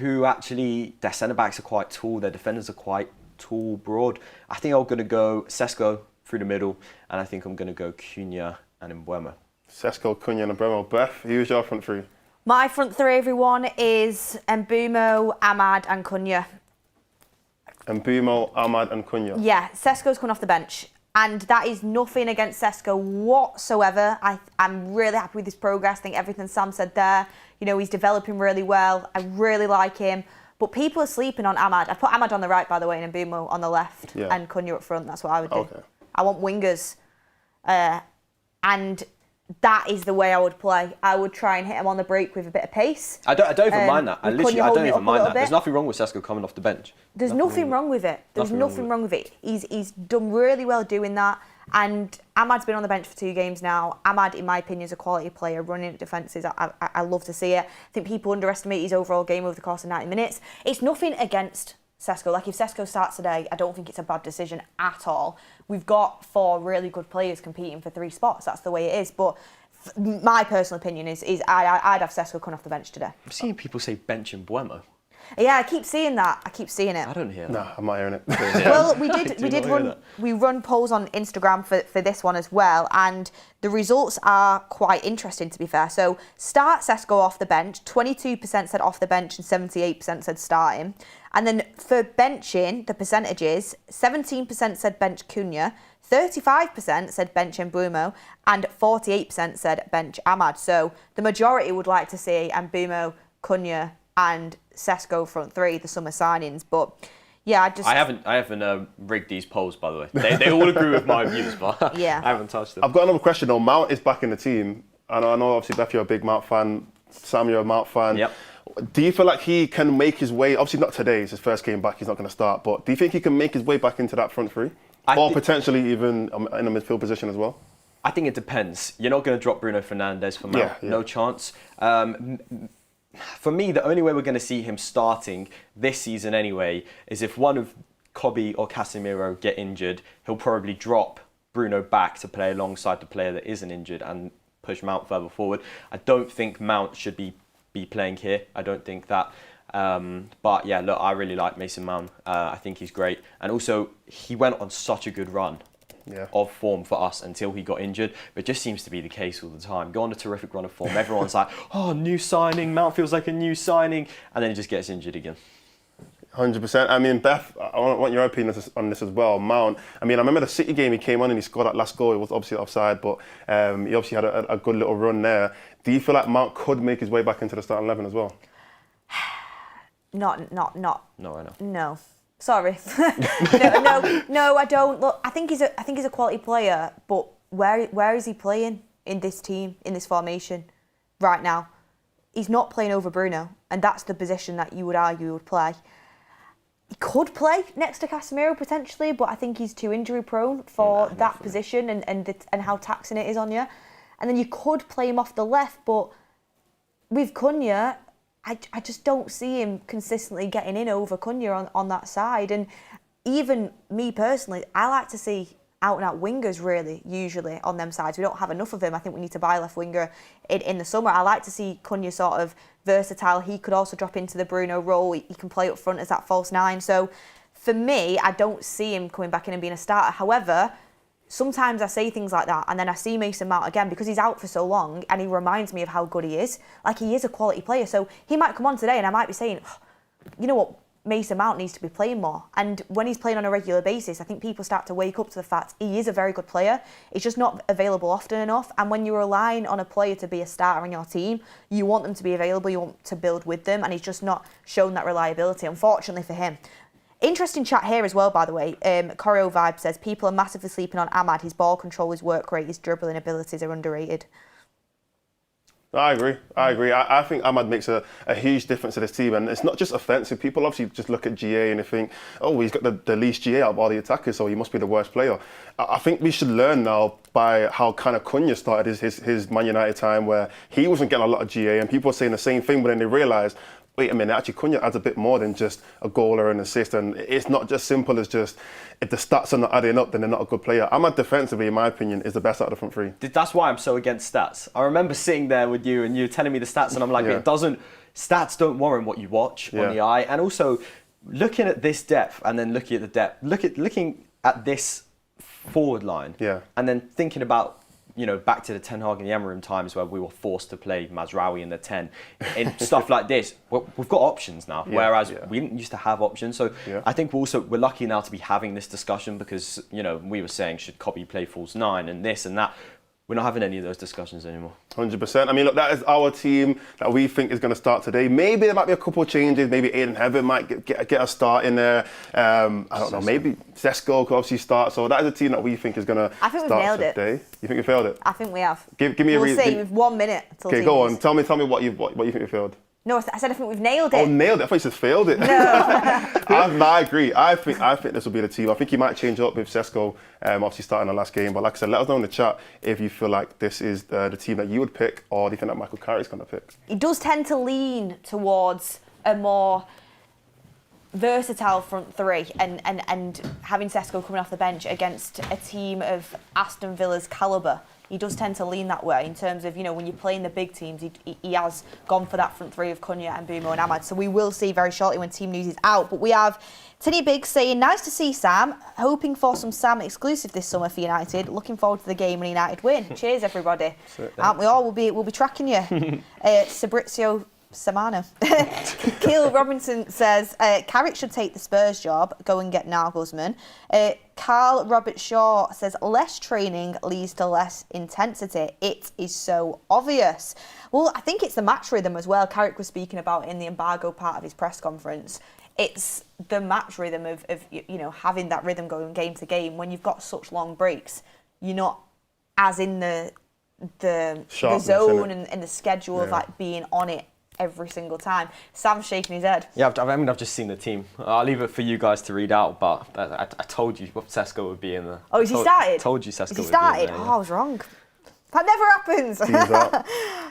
who actually, their centre-backs are quite tall, their defenders are quite tall, broad. I think I'm going to go Cesco through the middle, and I think I'm going to go Cunha and Mbeumo. Cesco, Cunha and Mbeumo. Beth, who's your front three? My front three, everyone, is Bumo, Ahmad and Cunha. Bumo, Ahmad and Cunha. Yeah, Cesco's coming off the bench. And that is nothing against Cesco whatsoever. I'm really happy with his progress. I think everything Sam said there, you know, he's developing really well. I really like him. But people are sleeping on Ahmad. I'd put Ahmad on the right, by the way, and Bumo on the left, and Cunha up front. That's what I would do. Okay. I want wingers. And that is the way I would play. I would try and hit him on the break with a bit of pace. I don't even mind that. I don't even mind that. Bit. There's nothing wrong with Cesco coming off the bench. There's nothing wrong with it. There's nothing wrong with it. He's done really well doing that. And Ahmad's been on the bench for 2 games now. Ahmad, in my opinion, is a quality player, running at defences. I love to see it. I think people underestimate his overall game over the course of 90 minutes. It's nothing against Cesco. Like, if Cesco starts today, I don't think it's a bad decision at all. We've got 4 really good players competing for 3 spots. That's the way it is. But my personal opinion is I'd have Cesco coming off the bench today. I'm seeing people say bench and Mbeumo. Yeah, I keep seeing that. I keep seeing it. I don't hear that. Nah, I'm not hearing it. Well, we run polls on Instagram for this one as well, and the results are quite interesting, to be fair. So start Cesco off the bench, 22% said off the bench and 78% said starting. And then for benching, the percentages, 17% said bench Cunha, 35% said bench Mbeumo, and 48% said bench Ahmad. So the majority would like to see Mbeumo, Cunha and Cesco front 3, the summer signings. But yeah, I haven't rigged these polls, by the way. They all agree with my views, but yeah. I haven't touched them. I've got another question though. Mount is back in the team, and I know obviously Beth, you're a big Mount fan. Sam, you're a Mount fan. Yep. Do you feel like he can make his way? Obviously not today. It's his first game back. He's not going to start. But do you think he can make his way back into that front 3, or potentially even in a midfield position as well? I think it depends. You're not going to drop Bruno Fernandes for Mount. Yeah. No chance. For me, the only way we're going to see him starting this season anyway is if one of Kobe or Casemiro get injured. He'll probably drop Bruno back to play alongside the player that isn't injured and push Mount further forward. I don't think Mount should be be playing here. I don't think that. But yeah, look, I really like Mason Mount. I think he's great. And also, he went on such a good run of form for us until he got injured. But it just seems to be the case all the time. Go on a terrific run of form. Everyone's like, oh, new signing. Mount feels like a new signing. And then he just gets injured again. 100%. I mean, Beth, I want your opinion on this as well. Mount, I mean, I remember the City game he came on and he scored that last goal. It was obviously offside, but he obviously had a good little run there. Do you feel like Mount could make his way back into the starting 11 as well? Not. No, I know. No. Sorry. no, I don't. Look, I think he's a quality player, but where is he playing in this team, in this formation right now? He's not playing over Bruno, and that's the position that you would argue he would play. He could play next to Casemiro potentially, but I think he's too injury prone for that position and how taxing it is on you. And then you could play him off the left, but with Cunha, I just don't see him consistently getting in over Cunha on that side. And even me personally, I like to see out-and-out wingers really, usually, on them sides. We don't have enough of him. I think we need to buy a left winger in the summer. I like to see Cunha sort of versatile. He could also drop into the Bruno role. He can play up front as that false nine. So for me, I don't see him coming back in and being a starter. However, sometimes I say things like that and then I see Mason Mount again because he's out for so long and he reminds me of how good he is. Like, he is a quality player. So he might come on today and I might be saying, oh, you know what, Mason Mount needs to be playing more. And when he's playing on a regular basis, I think people start to wake up to the fact he is a very good player. He's just not available often enough. And when you're relying on a player to be a starter in your team, you want them to be available, you want to build with them, and he's just not shown that reliability, unfortunately for him. Interesting chat here as well, by the way. Choreo Vibe says, people are massively sleeping on Ahmad. His ball control, his work rate, his dribbling abilities are underrated. I agree. I think Ahmad makes a huge difference to this team, and it's not just offensive. People obviously just look at GA and they think, oh, he's got the least GA out of all the attackers, so he must be the worst player. I think we should learn now by how kind of Cunha started his Man United time, where he wasn't getting a lot of GA, and people were saying the same thing, but then they realised, wait a minute, actually Cunha adds a bit more than just a goal or an assist, and it's not just simple as just, if the stats are not adding up, then they're not a good player. Ahmad defensively, in my opinion, is the best out of the front three. That's why I'm so against stats. I remember sitting there with you and you telling me the stats and I'm like, stats don't warrant what you watch on the eye. And also, looking at this depth and then looking at the depth, looking at this forward line and then thinking about, you know, back to the Ten Hag and the Emery times where we were forced to play Mazraoui in the 10 and stuff like this. We've got options now, whereas we didn't used to have options. So I think we're lucky now to be having this discussion because, you know, we were saying, should Copy play false 9 and this and that. We're not having any of those discussions anymore. 100%. I mean, look, that is our team that we think is going to start today. Maybe there might be a couple of changes. Maybe Aiden Heaven might get a start in there. I don't know. Maybe Cesco could obviously start. So that is a team that we think is going to start today. I think we've nailed it. You think we failed it? I think we have. Give me a reason. We'll see. We've 1 minute. Okay, go on. Tell me what you think we failed. No, I said I think we've nailed it. Oh, nailed it. I thought you said failed it. No. I agree. I think this will be the team. I think he might change up with Cesco, obviously starting the last game. But like I said, let us know in the chat if you feel like this is the team that you would pick, or do you think that Michael Carrick's going to pick? He does tend to lean towards a more versatile front three and having Cesco coming off the bench against a team of Aston Villa's calibre. He does tend to lean that way in terms of, you know, when you're playing the big teams, he has gone for that front three of Cunha and Bumo and Ahmad. So we will see very shortly when team news is out. But we have Tinny Biggs saying, nice to see Sam. Hoping for some Sam exclusive this summer for United. Looking forward to the game when United win. Cheers, everybody. Aren't we all? We'll be tracking you. Sabrizio Samano. Keel Robinson says, Carrick should take the Spurs job, go and get Nagelsmann. Carl Robert Shaw says, less training leads to less intensity. It is so obvious. Well, I think it's the match rhythm as well. Carrick was speaking about in the embargo part of his press conference. It's the match rhythm of you know, having that rhythm going game to game. When you've got such long breaks, you're not as in the zone and the schedule of like being on it every single time. Sam's shaking his head. Yeah, I've just seen the team. I'll leave it for you guys to read out, but I told you Cesco would be in there. Oh, he started? Told you Cesco would be in there. Oh, I was wrong. That never happens.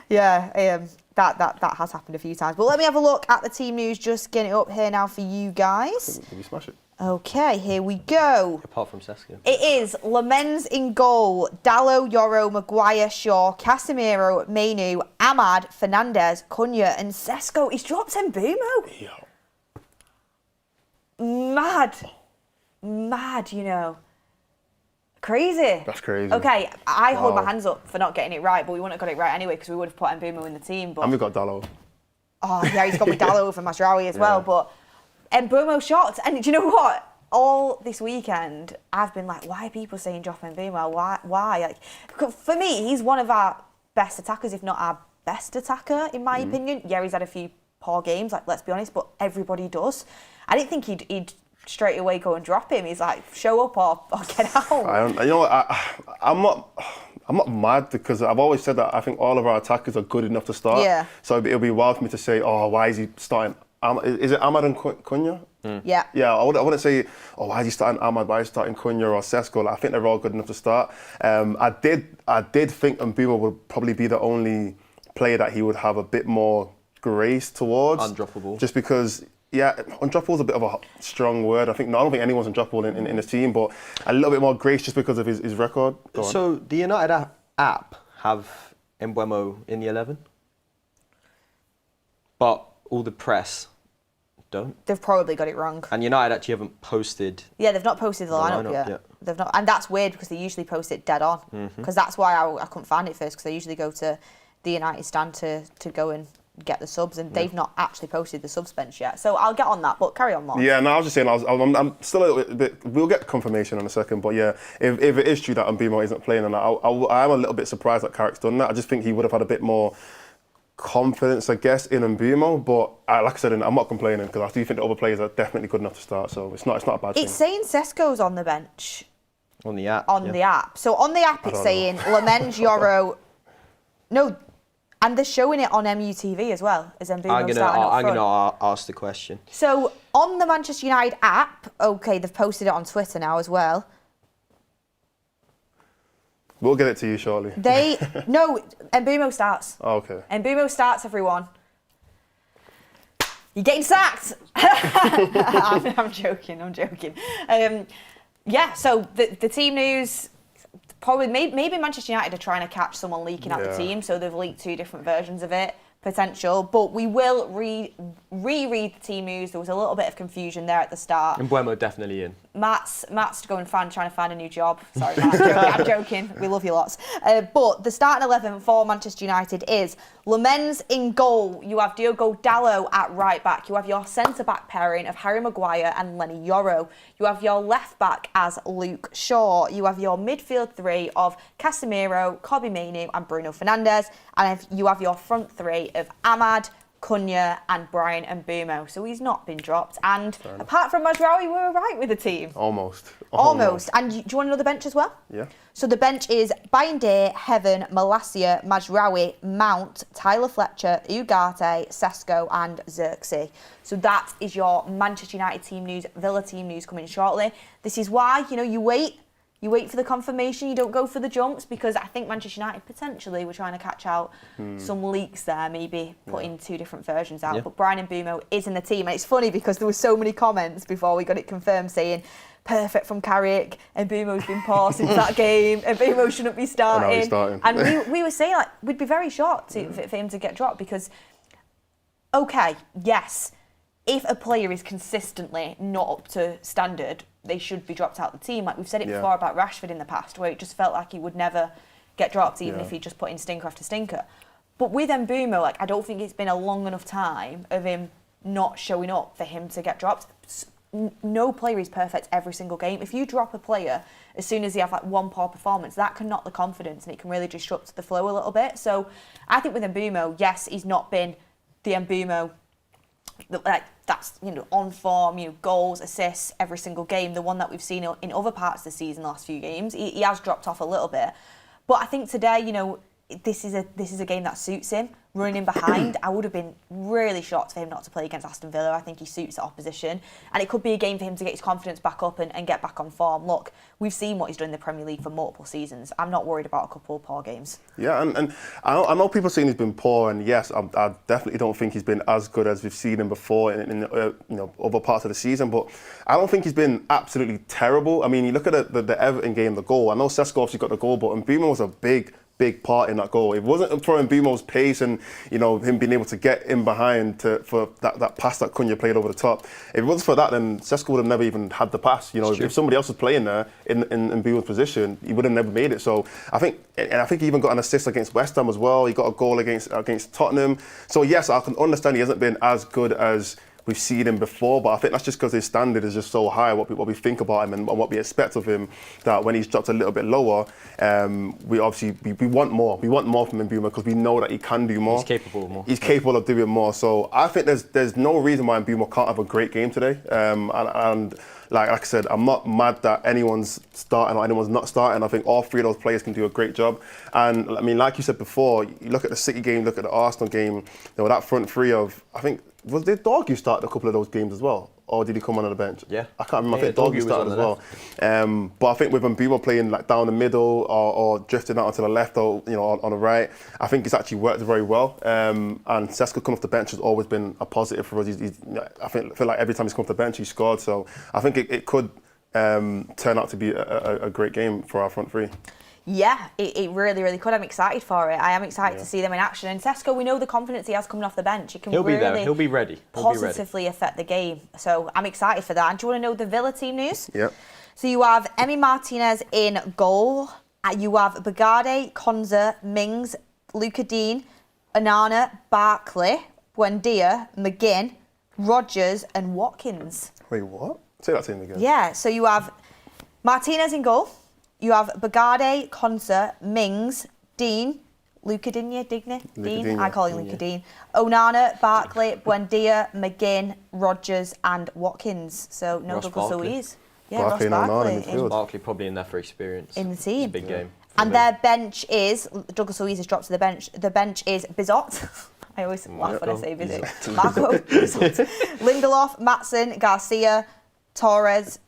Yeah, that has happened a few times. But let me have a look at the team news, just getting it up here now for you guys. Did we smash it? Okay, here we go. Apart from Cesco. It is Lamens in goal, Dallo, Yoro, Maguire, Shaw, Casemiro, Mainu, Ahmad, Fernandez, Cunha and Cesco. He's dropped Bumo. Mad, you know. Crazy. That's crazy. Okay, I hold my hands up for not getting it right, but we wouldn't have got it right anyway because we would have put Bumo in the team. But And we got Dallo. oh, yeah, he's gone with Dallo over Masraoui as well. But Bumo shocked. And do you know what? All this weekend, I've been like, why are people saying drop Bumo? Why? Like, for me, he's one of our best attackers, if not our best attacker, in my opinion. Yeah, he's had a few poor games, like, let's be honest, but everybody does. I didn't think he'd straight away go and drop him. He's like, show up or get out. You know what? I'm not mad because I've always said that I think all of our attackers are good enough to start. Yeah. So it'll be wild for me to say, oh, why is he starting? Is it Ahmad and Cunha? Yeah. Yeah, I wouldn't say, oh, why is he starting Ahmad? Why is he starting Cunha or Cesco? Like, I think they're all good enough to start. I did think Bumo would probably be the only player that he would have a bit more grace towards. Undroppable. Just because, yeah, undroppable is a bit of a strong word. I don't think anyone's undroppable in the team, but a little bit more grace just because of his record. Go on. So the United app have Mbeumo in the 11, but all the press don't. They've probably got it wrong. And United actually haven't posted. Yeah, they've not posted the lineup yet. They've not, and that's weird because they usually post it dead on. Because that's why I couldn't find it first, because I usually go to the United stand to go and get the subs, and they've not actually posted the subs bench yet. So I'll get on that, but carry on, Mordz. Yeah, no, I was just saying, I'm still a little bit, we'll get confirmation in a second, but yeah, if it is true that Bumo isn't playing, and I'm a little bit surprised that Carrick's done that. I just think he would have had a bit more confidence, I guess, in Bumo, but like I said, I'm not complaining because I do think the other players are definitely good enough to start, so it's not a bad thing. It's saying Cesco's on the bench. On the app. The app. So on the app it's saying Lamens, Yoro. No, and they're showing it on MUTV as well, as Bumo starting up front. I'm gonna ask the question. So on the Manchester United app, okay, they've posted it on Twitter now as well. We'll get it to you shortly. No, Bumo starts. Oh, okay. Bumo starts, everyone. You're getting sacked. I'm joking. Yeah, so the team news, probably maybe Manchester United are trying to catch someone leaking out the team, so they've leaked 2 different versions of it, potential. But we will reread the team news. There was a little bit of confusion there at the start. And Buemo definitely in. Matt's trying to find a new job. Sorry, Matt, I'm joking. We love you lots. But the starting 11 for Manchester United is Lamens in goal. You have Diogo Dallo at right back. You have your centre-back pairing of Harry Maguire and Lenny Yoro. You have your left-back as Luke Shaw. You have your midfield 3 of Casemiro, Kobbie Mainoo and Bruno Fernandes. And you have your front 3 of Ahmad, Cunha and Brian and Bumo. So he's not been dropped. And apart from Masraoui, we were right with the team. Almost. And do you want another bench as well? Yeah. So the bench is Bayndé, Heaven, Malacia, Masraoui, Mount, Tyler Fletcher, Ugarte, Cesco and Xerxes. So that is your Manchester United team news, Villa team news coming shortly. This is why, you wait for the confirmation, you don't go for the jumps, because I think Manchester United potentially were trying to catch out some leaks there, maybe putting 2 different versions out. But Brian and Bumo is in the team. And it's funny because there were so many comments before we got it confirmed saying, perfect from Carrick, and Bumo's been poor since that game, and Bumo shouldn't be starting. And we were saying, like, we'd be very shocked for him to get dropped because, okay, yes, if a player is consistently not up to standard, they should be dropped out of the team. Like we've said it before about Rashford in the past, where it just felt like he would never get dropped, even if he just put in stinker after stinker. But with Bumo, like, I don't think it's been a long enough time of him not showing up for him to get dropped. No player is perfect every single game. If you drop a player as soon as they have like one poor performance, that can knock the confidence and it can really disrupt the flow a little bit. So I think with Bumo, yes, he's not been the Bumo like that's on form, goals, assists every single game. The one that we've seen in other parts of the season, the last few games, he has dropped off a little bit. But I think today, this is a game that suits him. running in behind. I would have been really shocked for him not to play against Aston Villa. I think he suits the opposition. And it could be a game for him to get his confidence back up and get back on form. Look, we've seen what he's done in the Premier League for multiple seasons. I'm not worried about a couple of poor games. Yeah, and I know people saying he's been poor, and yes, I definitely don't think he's been as good as we've seen him before in other parts of the season, but I don't think he's been absolutely terrible. I mean, you look at the Everton game, the goal. I know Cesco obviously got the goal, but Bumo was a big part in that goal. If it wasn't for Mbumo's pace and him being able to get in behind for that pass that Cunha played over the top, if it wasn't for that, then Cesco would have never even had the pass. If somebody else was playing there in Mbumo's position, he would have never made it. So I think he even got an assist against West Ham as well. He got a goal against Tottenham. So yes, I can understand he hasn't been as good as we've seen him before, but I think that's just because his standard is just so high, what we think about him and what we expect of him, that when he's dropped a little bit lower, we want more. We want more from Mbumo because we know that he can do more. He's capable of more. He's capable of doing more. So I think there's no reason why Bumo can't have a great game today. And like I said, I'm not mad that anyone's starting or anyone's not starting. I think all three of those players can do a great job. And I mean, like you said before, you look at the City game, look at the Arsenal game, that front three of, I think, did Dorgu start a couple of those games as well? Or did he come on the bench? Yeah. I can't remember. I think Dorgu started as well. But I think with Mbumo playing like down the middle or drifting out onto the left or on the right, I think it's actually worked very well. And Cesco coming off the bench has always been a positive for us. I feel like every time he's come off the bench, he's scored. So I think it could turn out to be a great game for our front three. Yeah, it really, really could. I'm excited for it. I am excited to see them in action. And Cesco, we know the confidence he has coming off the bench. He can He'll be really there. He'll be ready. Positively affect the game. So I'm excited for that. And do you want to know the Villa team news? Yep. So you have Emi Martinez in goal. You have Bagade, Konza, Mings, Luca Dean, Onana, Barkley, Buendia, McGinn, Rodgers and Watkins. Wait, what? Say that to him again. Yeah, so you have Martinez in goal. You have Bagade, Konsa, Mings, Dean, Luca Dean, I call him Luca Dean, Onana, Barkley, Buendia, McGinn, Rodgers and Watkins. So no Ross Douglas Barkley. Luiz. Yeah, Ross Barkley. Barkley probably in there for experience. In the team. It's a big game. And their bench is, Douglas Luiz has dropped to the bench. The bench is Bizot. I always laugh when I say Bizot. Marco Bizot. Lindelof, Maatsen, Garcia, Torres,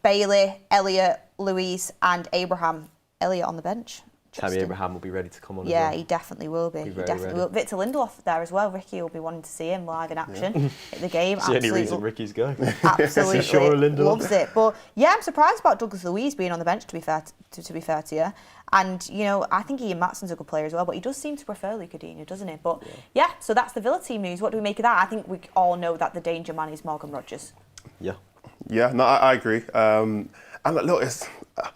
Bailey, Elliott, Luis and Abraham. Elliott on the bench. Tammy Abraham will be ready to come on. Yeah, as well. he definitely will be. He definitely will. Victor Lindelof there as well. Ricky will be wanting to see him live in action at the game. It's the only reason Ricky's going. Absolutely sure loves it. But yeah, I'm surprised about Douglas Luiz being on the bench. To be fair to you, and I think Ian Matson's a good player as well. But he does seem to prefer Luca Dean, doesn't he? But yeah, so that's the Villa team news. What do we make of that? I think we all know that the danger man is Morgan Rodgers. Yeah, no, I agree. And look,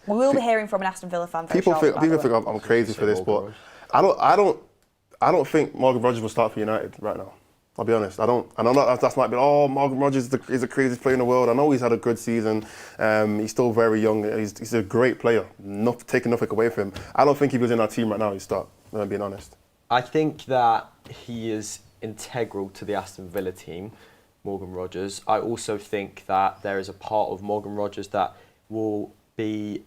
we will be hearing from an Aston Villa fan. People think I'm crazy for this, but I don't think Morgan Rodgers will start for United right now. I'll be honest. I don't. I know that might be. Oh, Morgan Rodgers is the craziest player in the world. I know he's had a good season. He's still very young. He's a great player. Taking nothing away from him. I don't think if he was in our team right now, he'd start. I'm being honest. I think that he is integral to the Aston Villa team, Morgan Rodgers. I also think that there is a part of Morgan Rodgers that will be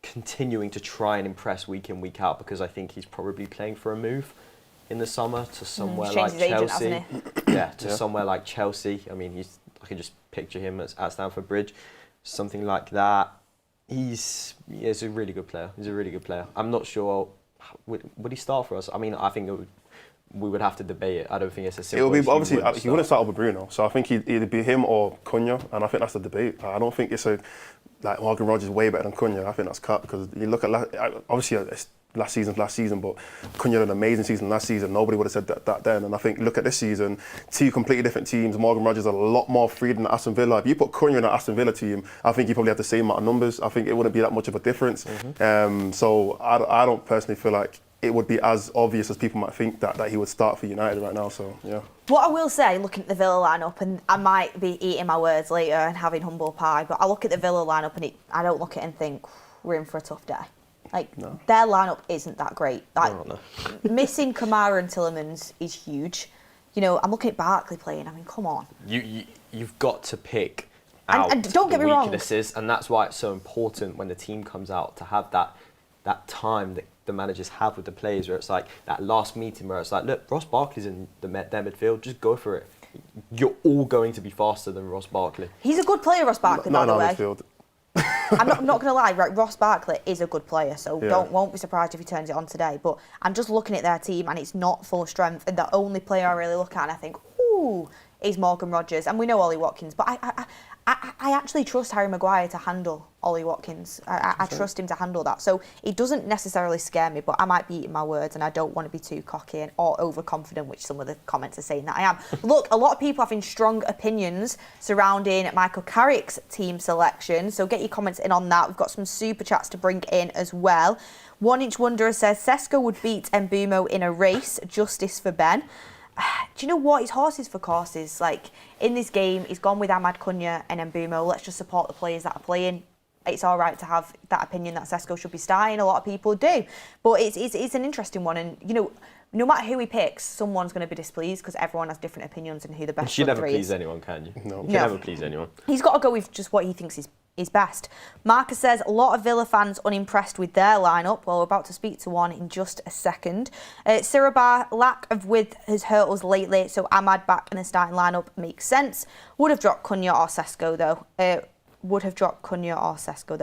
continuing to try and impress week in, week out, because I think he's probably playing for a move in the summer to somewhere like Chelsea. Somewhere like Chelsea. I mean, I can just picture him at Stamford Bridge, something like that. He's a really good player. He's a really good player. I'm not sure, would he start for us? I mean, I think we would have to debate it. I don't think it's a simple. It would be obviously he wouldn't start with Bruno, so I think he'd either be him or Cunha, and I think that's the debate. I don't think it's like Morgan Rodgers is way better than Cunha. I think that's cut because you look at obviously it's last season, but Cunha had an amazing season last season. Nobody would have said that then, and I think look at this season, two completely different teams. Morgan Rodgers is a lot more free than Aston Villa. If you put Cunha in an Aston Villa team, I think you probably have the same amount of numbers. I think it wouldn't be that much of a difference. So I don't personally feel like it would be as obvious as people might think that he would start for United right now. So yeah. What I will say, looking at the Villa lineup, and I might be eating my words later and having humble pie, but I look at the Villa lineup and I don't look at it and think we're in for a tough day. Their lineup isn't that great. Missing Kamara and Tielemans is huge. I'm looking at Barkley playing. I mean, come on. You've got to pick out and don't get me wrong, weaknesses, and that's why it's so important when the team comes out to have that that time that the managers have with the players, where it's like that last meeting where it's like, look, Ross Barkley's in their midfield, just go for it. You're all going to be faster than Ross Barkley. He's a good player, Ross Barkley, by the way. Midfield. I'm not going to lie, right, Ross Barkley is a good player, so won't be surprised if he turns it on today. But I'm just looking at their team and it's not full strength. And the only player I really look at and I think, ooh, is Morgan Rogers. And we know Ollie Watkins, but I actually trust Harry Maguire to handle Ollie Watkins. I trust him to handle that. So it doesn't necessarily scare me, but I might be eating my words and I don't want to be too cocky or overconfident, which some of the comments are saying that I am. Look, a lot of people having strong opinions surrounding Michael Carrick's team selection. So get your comments in on that. We've got some super chats to bring in as well. 1 Inch Wanderer says, Cesco would beat Bumo in a race. Justice for Ben. Do you know what? It's horses for courses. Like, in this game, he's gone with Ahmad Cunha and Bumo. Let's just support the players that are playing. It's all right to have that opinion that Cesco should be starting. A lot of people do. But it's an interesting one. And, you know, no matter who he picks, someone's going to be displeased because everyone has different opinions on who the best You front never three please is. anyone, can you? No. You can never please anyone. He's got to go with just what he thinks is best. Marcus says, a lot of Villa fans unimpressed with their lineup. Well, we're about to speak to one in just a second. Sirabar, lack of width has hurt us lately, so Ahmad back in the starting lineup makes sense. Would have dropped Cunha or Cesco, though.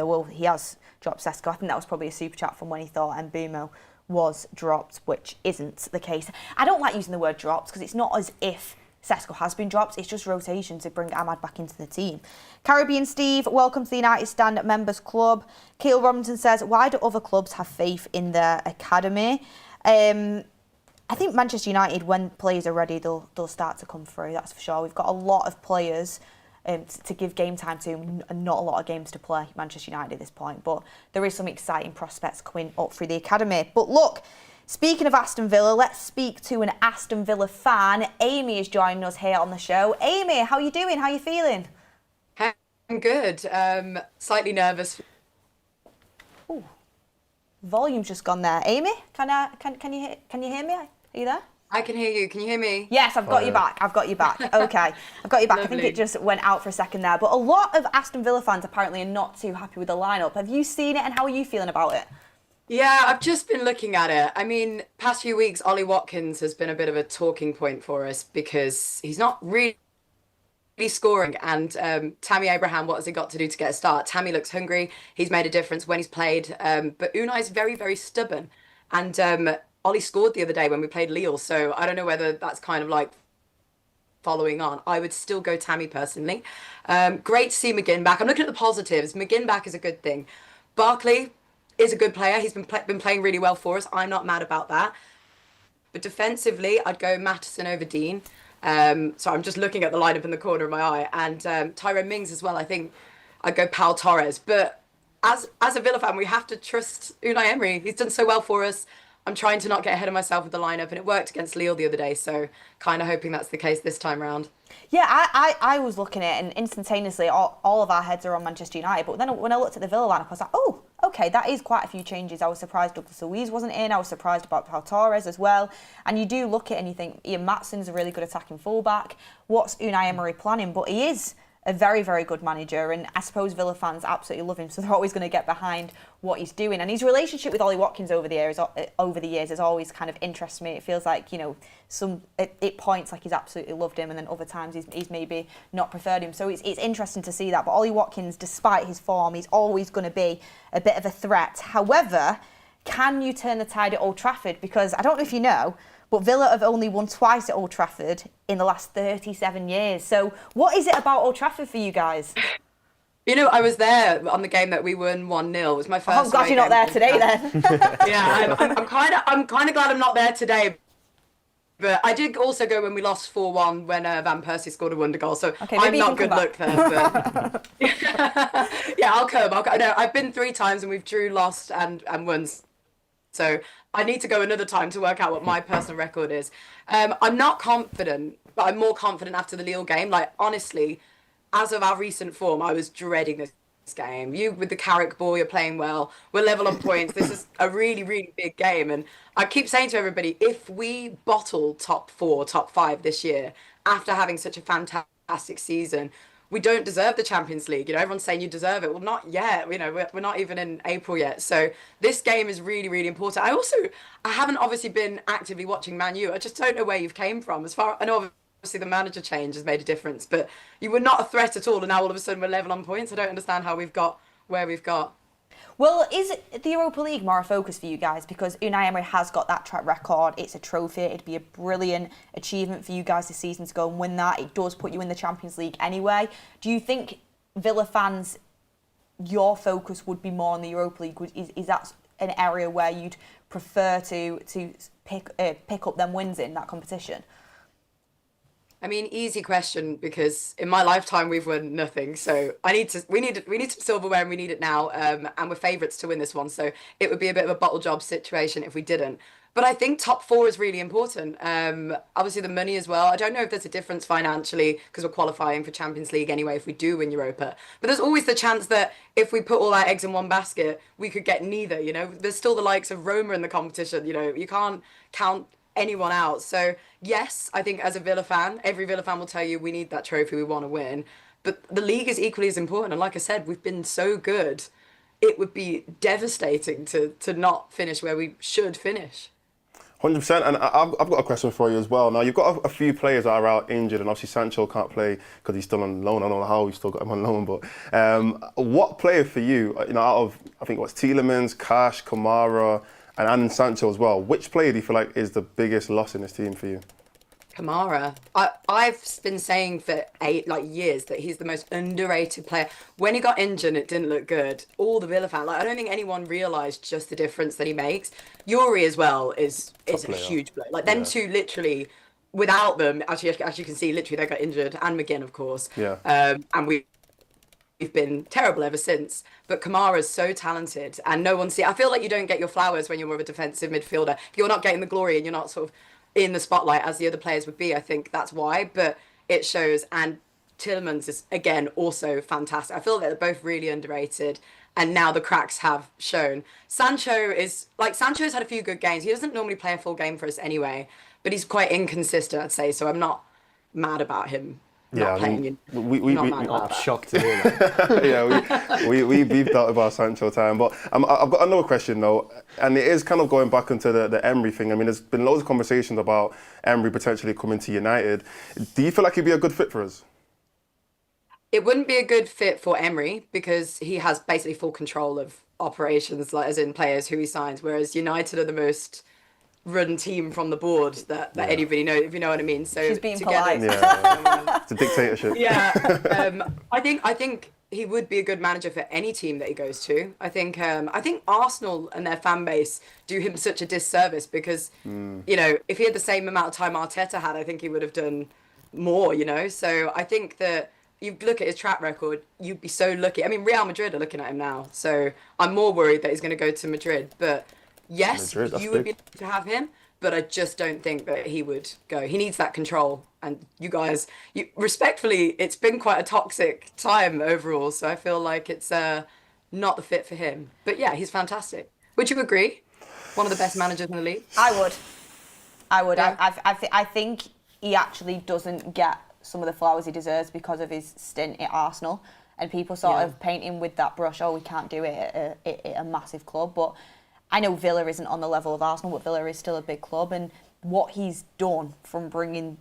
Well, he has dropped Cesco. I think that was probably a super chat from when he thought Bumo was dropped, which isn't the case. I don't like using the word dropped because it's not as if Cesco has been dropped. It's just rotation to bring Ahmad back into the team. Caribbean Steve, welcome to the United Stand Members Club. Keel Robinson says, why do other clubs have faith in their academy? I think Manchester United, when players are ready, they'll start to come through, that's for sure. We've got a lot of players to give game time to and not a lot of games to play, Manchester United at this point. But there is some exciting prospects coming up through the academy. But look, speaking of Aston Villa, let's speak to an Aston Villa fan. Amy is joining us here on the show. Amy, how are you doing? How are you feeling? I'm good. Slightly nervous. Ooh, volume's just gone there. Amy, can you hear me? Are you there? I can hear you. Can you hear me? Yes, I've got you back. Okay, I've got you back. I think it just went out for a second there. But a lot of Aston Villa fans apparently are not too happy with the lineup. Have you seen it and how are you feeling about it? Yeah, I've just been looking at it. I mean, past few weeks, Ollie Watkins has been a bit of a talking point for us because he's not really scoring. And Tammy Abraham, what has he got to do to get a start? Tammy looks hungry. He's made a difference when he's played. But Unai's very, very stubborn. And Ollie scored the other day when we played Lille. So I don't know whether that's kind of like following on. I would still go Tammy personally. Great to see McGinn back. I'm looking at the positives. McGinn back is a good thing. Barkley is a good player. He's been playing really well for us. I'm not mad about that. But defensively, I'd go Mattison over Dean. So I'm just looking at the lineup in the corner of my eye. And Tyrone Mings as well. I think I'd go Pau Torres. But as a Villa fan, we have to trust Unai Emery. He's done so well for us. I'm trying to not get ahead of myself with the lineup, and it worked against Lille the other day, so kind of hoping that's the case this time round. Yeah, I was looking at it, and instantaneously all of our heads are on Manchester United, but then when I looked at the Villa lineup, I was like, oh, okay, that is quite a few changes. I was surprised Douglas Luiz wasn't in. I was surprised about Pau Torres as well. And you do look at it and you think, Ian Matson's a really good attacking fullback. What's Unai Emery planning? But he is a very, very good manager, and I suppose Villa fans absolutely love him, so they're always going to get behind what he's doing. And his relationship with Ollie Watkins over the years has always kind of interested me. It feels like, you know, it points like he's absolutely loved him, and then other times he's maybe not preferred him. So it's interesting to see that. But Ollie Watkins, despite his form, he's always going to be a bit of a threat. However, can you turn the tide at Old Trafford? Because I don't know if you know, but Villa have only won twice at Old Trafford in the last 37 years. So what is it about Old Trafford for you guys? You know, I was there on the game that we won 1-0. It was my first. Oh, God, you're not there today then. Yeah, I'm kind of glad I'm not there today. But I did also go when we lost 4-1 when Van Persie scored a wonder goal. So okay, I'm not good luck there. But yeah, I'll come. No, I've been 3 times and we've drew, lost and won. So I need to go another time to work out what my personal record is. I'm not confident, but I'm more confident after the Lille game. Like, honestly, as of our recent form, I was dreading this game. You, with the Carrick ball, you're playing well. We're level on points. This is a really, really big game. And I keep saying to everybody, if we bottle top 4, top 5 this year, after having such a fantastic season, we don't deserve the Champions League. You know, everyone's saying you deserve it. Well, not yet. You know, we're not even in April yet. So this game is really, really important. I haven't obviously been actively watching Man U. I just don't know where you've came from. I know obviously the manager change has made a difference, but you were not a threat at all, and now all of a sudden we're level on points. I don't understand how we've got where we've got. Well, is the Europa League more a focus for you guys? Because Unai Emery has got that track record. It's a trophy. It'd be a brilliant achievement for you guys this season to go and win that. It does put you in the Champions League anyway. Do you think Villa fans, your focus would be more on the Europa League? Is that an area where you'd prefer to pick up them wins in that competition? I mean, easy question, because in my lifetime we've won nothing. So we need some silverware, and we need it now. And we're favourites to win this one. So it would be a bit of a bottle job situation if we didn't. But I think top four is really important. Obviously the money as well. I don't know if there's a difference financially because we're qualifying for Champions League anyway if we do win Europa. But there's always the chance that if we put all our eggs in one basket, we could get neither. You know, there's still the likes of Roma in the competition. You know, you can't count anyone out. So yes, I think as a Villa fan, every Villa fan will tell you we need that trophy, we want to win. But the league is equally as important. And like I said, we've been so good. It would be devastating to not finish where we should finish. 100%, and I've got a question for you as well. Now, you've got a few players that are out injured, and obviously Sancho can't play because he's still on loan. I don't know how we've still got him on loan, but what player for you, you know, out of, I think, what's Tielemans, Cash, Kamara, and Sancho as well, which player do you feel like is the biggest loss in this team for you? Kamara. I've been saying for years that he's the most underrated player. When he got injured, it didn't look good. All the Villa fans, I don't think anyone realised just the difference that he makes. Yuri as well is a huge blow. Like them two, literally, without them, as you can see, literally they got injured, and McGinn, of course. Yeah. And we've been terrible ever since. But Kamara's so talented, and no one I feel like you don't get your flowers when you're more of a defensive midfielder. If you're not getting the glory and you're not sort of in the spotlight as the other players would be, I think that's why. But it shows, and Tielemans is again also fantastic. I feel that they're both really underrated, and now the cracks have shown. Sancho's had a few good games. He doesn't normally play a full game for us anyway, but he's quite inconsistent, I'd say. So I'm not mad about him. Yeah, I'm shocked to hear that. Yeah, we beefed out about Sancho time, but I've got another question though, and it is kind of going back into the Emery thing. I mean, there's been loads of conversations about Emery potentially coming to United. Do you feel like he'd be a good fit for us? It wouldn't be a good fit for Emery because he has basically full control of operations, like as in players who he signs, whereas United are the most run team from the board that anybody knows, if you know what I mean. So she's being together, polite. Yeah. It's a dictatorship. Yeah, I think he would be a good manager for any team that he goes to. I think Arsenal and their fan base do him such a disservice because you know, if he had the same amount of time Arteta had, I think he would have done more. You know, so I think that you look at his track record, you'd be so lucky. I mean, Real Madrid are looking at him now, so I'm more worried that he's going to go to Madrid, but. Yes, Madrid, you would be lucky to have him, but I just don't think that he would go. He needs that control, and you guys, respectfully, it's been quite a toxic time overall, so I feel like it's not the fit for him. But yeah, he's fantastic. Would you agree? One of the best managers in the league? I would. Yeah. I think he actually doesn't get some of the flowers he deserves because of his stint at Arsenal, and people sort of paint him with that brush, we can't do it at a massive club, but I know Villa isn't on the level of Arsenal, but Villa is still a big club, and what he's done from bringing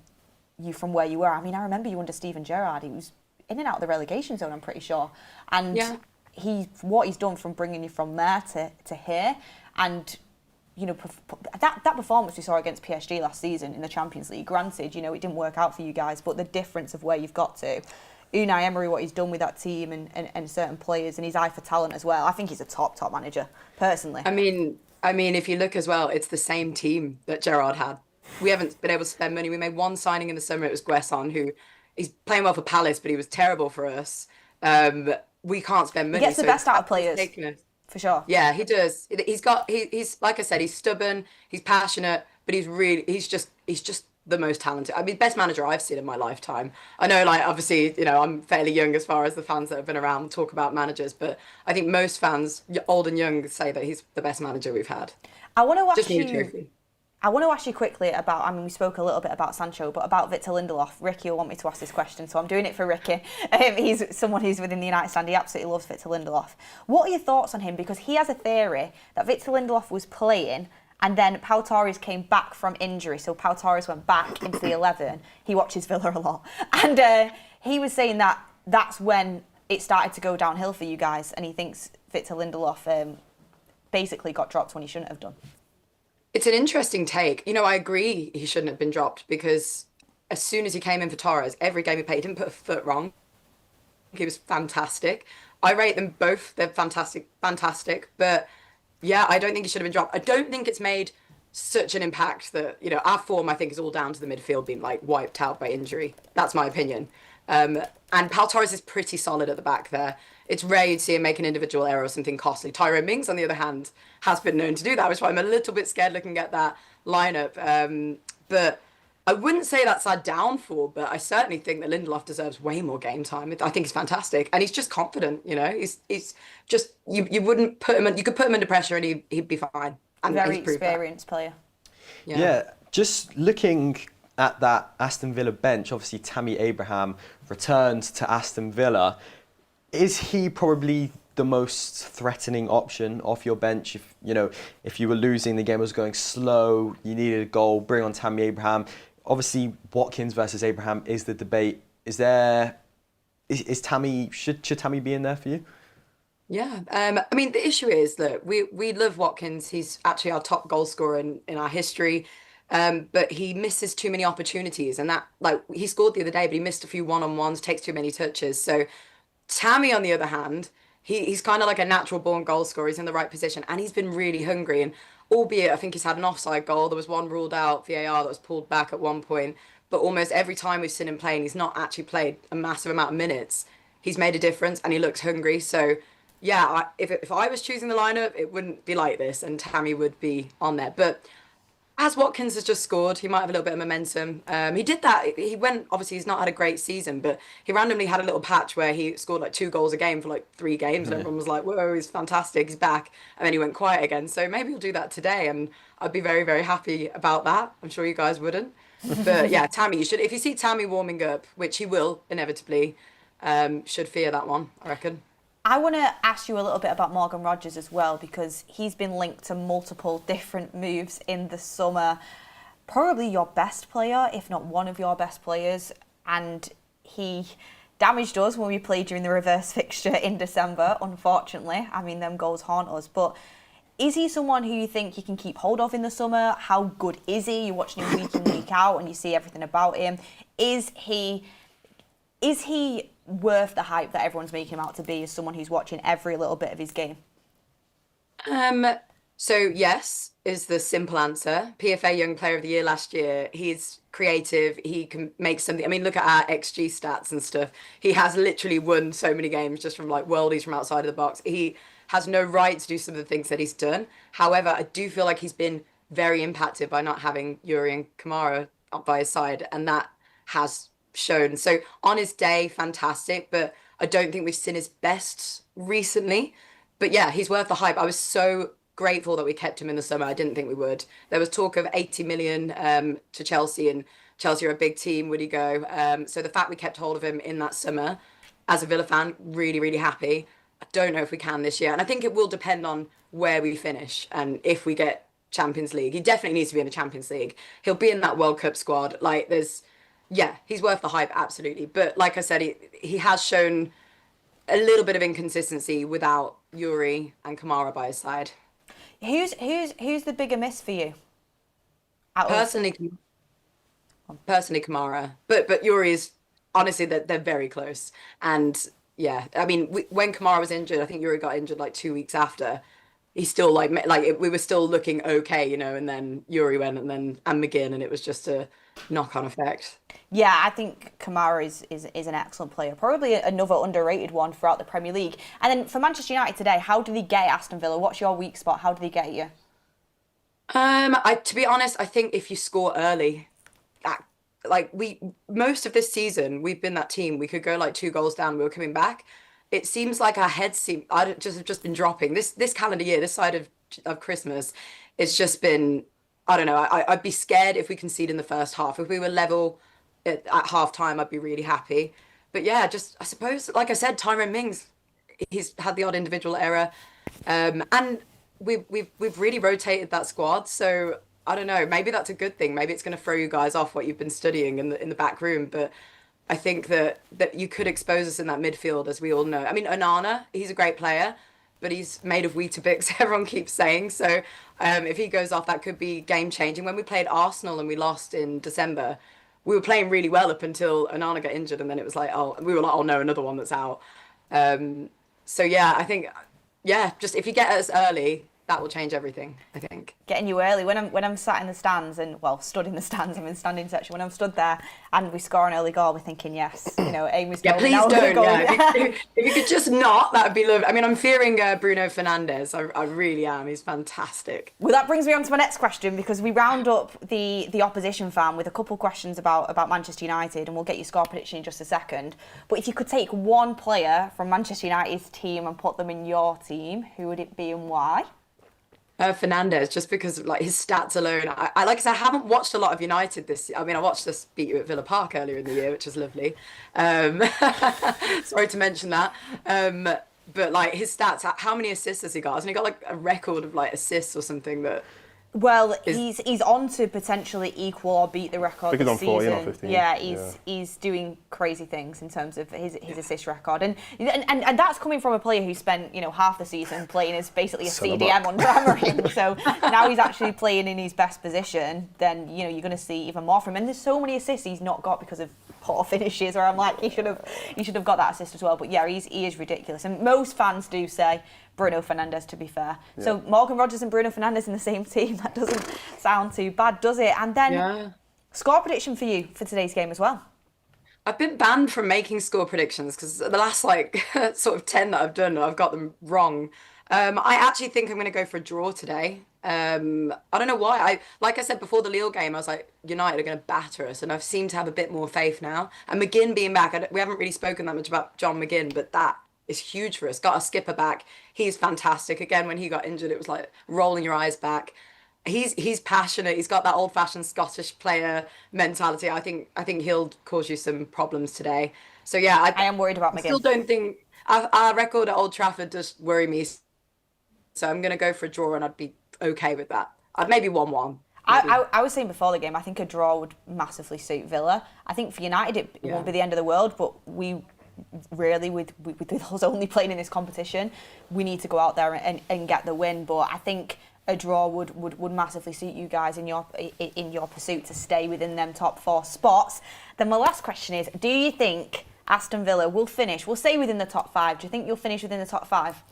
you from where you were. I mean, I remember you under Steven Gerrard. He was in and out of the relegation zone, I'm pretty sure. And what he's done from bringing you from there to here, and you know, that performance we saw against PSG last season in the Champions League, granted, you know, it didn't work out for you guys, but the difference of where you've got to, Unai Emery, what he's done with that team and certain players, and his eye for talent as well. I think he's a top manager, personally. I mean, if you look as well, it's the same team that Gerrard had. We haven't been able to spend money. We made one signing in the summer. It was Guesson, who he's playing well for Palace, but he was terrible for us. We can't spend money. He gets the best out of players, for sure. Yeah, he does. He's like I said, he's stubborn, he's passionate, but he's just the most talented. I mean, best manager I've seen in my lifetime. I know, like, obviously, you know, I'm fairly young as far as the fans that have been around talk about managers, but I think most fans, old and young, say that he's the best manager we've had. I want to ask you. I want to ask you quickly about, I mean, we spoke a little bit about Sancho, but about Victor Lindelof. Ricky will want me to ask this question, so I'm doing it for Ricky. He's someone who's within the United stand. He absolutely loves Victor Lindelof. What are your thoughts on him? Because he has a theory that Victor Lindelof was playing and then Pau Torres came back from injury. So Pau Torres went back into the 11. He watches Villa a lot. And he was saying that that's when it started to go downhill for you guys. And he thinks Victor Lindelof basically got dropped when he shouldn't have done. It's an interesting take. You know, I agree he shouldn't have been dropped because as soon as he came in for Torres, every game he played, he didn't put a foot wrong. He was fantastic. I rate them both. They're fantastic. But yeah, I don't think he should have been dropped. I don't think it's made such an impact that, you know, our form, I think, is all down to the midfield being like wiped out by injury. That's my opinion. And Pau Torres is pretty solid at the back there. It's rare you'd see him make an individual error or something costly. Tyrone Mings, on the other hand, has been known to do that, which is why I'm a little bit scared looking at that lineup. But I wouldn't say that's our downfall, but I certainly think that Lindelof deserves way more game time. I think he's fantastic, and he's just confident. You know, he's just you wouldn't put him. You could put him under pressure, and he'd be fine. And Very experienced player. Yeah, just looking at that Aston Villa bench, obviously Tammy Abraham returns to Aston Villa. Is he probably the most threatening option off your bench? If you were losing, the game was going slow, you needed a goal, bring on Tammy Abraham. Obviously, Watkins versus Abraham is the debate. Is Tammy, should Tammy be in there for you? Yeah, I mean, the issue is that we love Watkins. He's actually our top goal scorer in our history. But he misses too many opportunities, and that, like, he scored the other day, but he missed a few one-on-ones, takes too many touches. So Tammy, on the other hand, he's kind of like a natural born goal scorer. He's in the right position, and he's been really hungry. And albeit, I think he's had an offside goal. There was one ruled out, VAR, that was pulled back at one point. But almost every time we've seen him play, and he's not actually played a massive amount of minutes, he's made a difference, and he looks hungry. So yeah, if I was choosing the lineup, it wouldn't be like this, and Tammy would be on there. But as Watkins has just scored, he might have a little bit of momentum. He did that. He went, obviously, he's not had a great season, but he randomly had a little patch where he scored like 2 goals a game for like 3 games, and everyone was like, whoa, he's fantastic, he's back. And then he went quiet again. So maybe he'll do that today, and I'd be very, very happy about that. I'm sure you guys wouldn't. But yeah, Tammy, if you see Tammy warming up, which he will inevitably, should fear that one, I reckon. I want to ask you a little bit about Morgan Rogers as well, because he's been linked to multiple different moves in the summer. Probably your best player, if not one of your best players. And he damaged us when we played during the reverse fixture in December, unfortunately. I mean, them goals haunt us. But is he someone who you think you can keep hold of in the summer? How good is he? You're watching him week in, week out, and you see everything about him. Is he worth the hype that everyone's making him out to be as someone who's watching every little bit of his game? So yes is the simple answer. PFA Young Player of the Year last year. He's creative. He can make something. I mean, look at our XG stats and stuff. He has literally won so many games just from like worldies from outside of the box. He has no right to do some of the things that he's done. However, I do feel like he's been very impacted by not having Yuri and Kamara up by his side, and that has shown. So on his day, fantastic, but I don't think we've seen his best recently. But yeah, he's worth the hype. I was so grateful that we kept him in the summer. I didn't think we would. There was talk of 80 million to Chelsea, and Chelsea are a big team. Would he go? So the fact we kept hold of him in that summer, as a Villa fan, really, really happy. I don't know if we can this year, and I think it will depend on where we finish and if we get Champions League. He definitely needs to be in the Champions League. He'll be in that World Cup squad. Yeah, he's worth the hype, absolutely. But like I said, he has shown a little bit of inconsistency without Yuri and Kamara by his side. Who's the bigger miss for you? Personally, Kamara. But Yuri is, honestly, they're very close. And yeah, I mean, when Kamara was injured, I think Yuri got injured like 2 weeks after. He still we were still looking okay, you know, and then Yuri went and McGinn, and it was just a knock-on effect. Yeah, I think Kamara is an excellent player. Probably another underrated one throughout the Premier League. And then for Manchester United today, how did he get Aston Villa? What's your weak spot? How did he get you? To be honest, I think if you score early, most of this season, we've been that team. We could go like 2 goals down, we were coming back. It seems like our heads have just been dropping. This calendar year, this side of Christmas, it's just been I don't know. I'd be scared if we concede in the first half. If we were level at half time, I'd be really happy. But yeah, just I suppose, like I said, Tyrone Mings, he's had the odd individual error, and we've really rotated that squad. So I don't know. Maybe that's a good thing. Maybe it's going to throw you guys off what you've been studying in the back room. But I think that you could expose us in that midfield, as we all know. I mean, Onana, he's a great player, but he's made of Weetabix, everyone keeps saying. So if he goes off, that could be game-changing. When we played Arsenal and we lost in December, we were playing really well up until Onana got injured, and then it was like, we were like, oh no, another one that's out. So yeah, I think, just if you get us early, that will change everything, I think. Getting you early. When I'm sat in the stands stood in the stands, I'm in the standing section. When I'm stood there and we score an early goal, we're thinking, yes, Amy's yeah, goal. please now don't. goal. Yeah. If you could just not, that would be lovely. I mean, I'm fearing Bruno Fernandes. I really am. He's fantastic. Well, that brings me on to my next question, because we round up the opposition fan with a couple questions about Manchester United, and we'll get your score prediction in just a second. But if you could take one player from Manchester United's team and put them in your team, who would it be and why? Fernandes, just because of like his stats alone. I like I said, I haven't watched a lot of United this year. I mean, I watched us beat you at Villa Park earlier in the year, which was lovely. Sorry to mention that. But like his stats, how many assists has he got? Hasn't he got like a record of like assists or something that? Well, he's on to potentially equal or beat the record this season. 14 or 15. Yeah, he's doing crazy things in terms of his assist record, and that's coming from a player who spent half the season playing as basically a CDM under Emery. So now he's actually playing in his best position. Then you're going to see even more from him. And there's so many assists he's not got because of poor finishes, where I'm like, he should have got that assist as well. But yeah, he is ridiculous, and most fans do say Bruno Fernandes, to be fair. Yeah. So Morgan Rogers and Bruno Fernandes in the same team, that doesn't sound too bad, does it? And then score prediction for you for today's game as well. I've been banned from making score predictions because the last sort of 10 that I've done, I've got them wrong. I actually think I'm going to go for a draw today. I don't know why. Like I said before the Lille game, I was like, United are going to batter us, and I've seemed to have a bit more faith now. And McGinn being back, we haven't really spoken that much about John McGinn, but that is huge for us. Got a skipper back. He's fantastic. Again, when he got injured, it was like rolling your eyes back. He's passionate. He's got that old-fashioned Scottish player mentality. I think he'll cause you some problems today. So yeah, I am worried about McGinn. I still don't think our record at Old Trafford does worry me. So I'm going to go for a draw, and I'd be okay with that. Maybe 1-1. I was saying before the game, I think a draw would massively suit Villa. I think for United, it won't be the end of the world, but we really, with us only playing in this competition, we need to go out there and get the win. But I think a draw would massively suit you guys in your pursuit to stay within them top 4 spots. Then my last question is, do you think Aston Villa will finish, we'll stay within the top 5, do you think you'll finish within the top 5?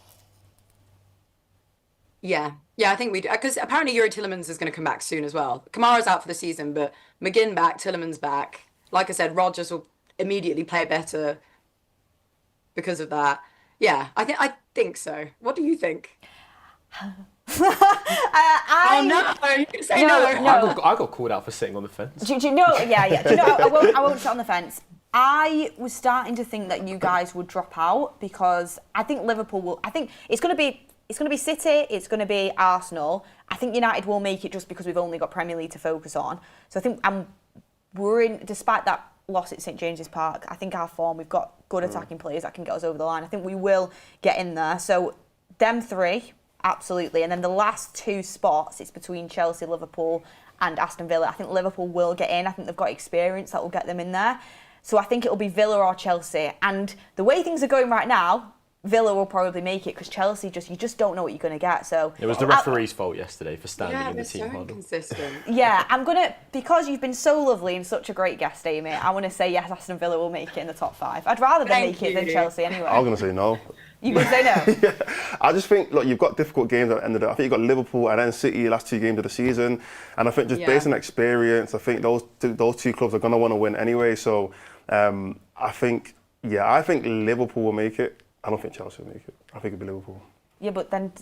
Yeah, I think we do, because apparently Yuri Tillemans is going to come back soon as well. Kamara's out for the season, but McGinn back, Tillemans back. Like I said, Rodgers will immediately play better because of that. Yeah, I think so. What do you think? Oh no, you can say no. I got called out for sitting on the fence. Do you know? Yeah. Do you know? I won't sit on the fence. I was starting to think that you guys would drop out, because I think Liverpool will. I think it's going to be City, it's going to be Arsenal. I think United will make it just because we've only got Premier League to focus on. So I think despite that loss at St James's Park, I think our form, we've got good attacking players that can get us over the line. I think we will get in there. So them 3, absolutely. And then the last 2 spots, it's between Chelsea, Liverpool and Aston Villa. I think Liverpool will get in. I think they've got experience that will get them in there. So I think it will be Villa or Chelsea. And the way things are going right now, Villa will probably make it, because Chelsea you just don't know what you're going to get. So it was the referee's fault yesterday for standing in the team huddle. Inconsistent. Yeah, I'm gonna, because you've been so lovely and such a great guest, Amy, I want to say yes, Aston Villa will make it in the top 5. I'd rather them make it than Chelsea anyway. I was going to say no. You going to say no? Yeah. I just think, look, you've got difficult games at the end of it. I think you've got Liverpool and then City last 2 games of the season, and I think just based on experience, I think those two clubs are going to want to win anyway. So I think Liverpool will make it. I don't think Chelsea will make it. I think it'll be Liverpool. Yeah, but then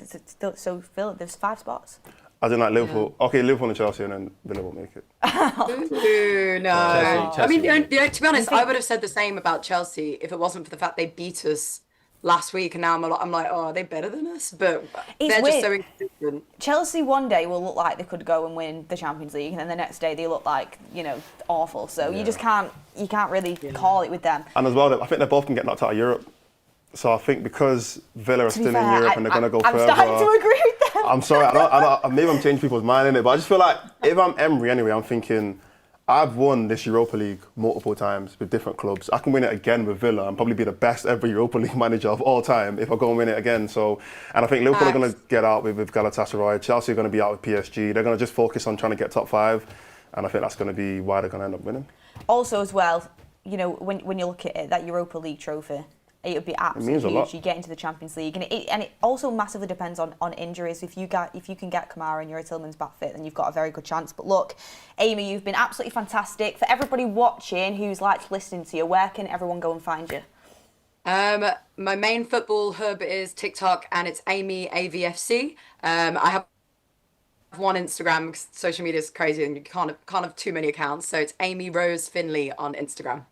so Phil, there's 5 spots. I didn't like Liverpool. Yeah. Okay, Liverpool and Chelsea, and then Villa will make it. Ooh, no. Chelsea I mean, to be honest, I would have said the same about Chelsea if it wasn't for the fact they beat us last week, and now I'm like, oh, are they better than us? But It's they're just so weird. inconsistent. Chelsea one day will look like they could go and win the Champions League, and then the next day they look like, awful. So you just can't really call it with them. And as well, I think they both can get knocked out of Europe. So I think because Villa are still in Europe and they're going to go further. I'm starting to agree with them. I'm sorry, maybe I'm changing people's mind in it, but I just feel like if I'm Emery anyway, I'm thinking, I've won this Europa League multiple times with different clubs. I can win it again with Villa and probably be the best ever Europa League manager of all time if I go and win it again. So, and I think Liverpool are going to get out with Galatasaray. Chelsea are going to be out with PSG. They're going to just focus on trying to get top 5, and I think that's going to be why they're going to end up winning. Also, as well, when you look at it, that Europa League trophy, it would be absolutely huge. You get into the Champions League, and it also massively depends on injuries. If you can get Kamara and Yuri Tillman's back fit, then you've got a very good chance. But look, Amy, you've been absolutely fantastic. For everybody watching who's listening to you, where can everyone go and find you? My main football hub is TikTok, and it's Amy AVFC. I have one Instagram because social media is crazy and you can't have too many accounts. So it's Amy Rose Finley on Instagram.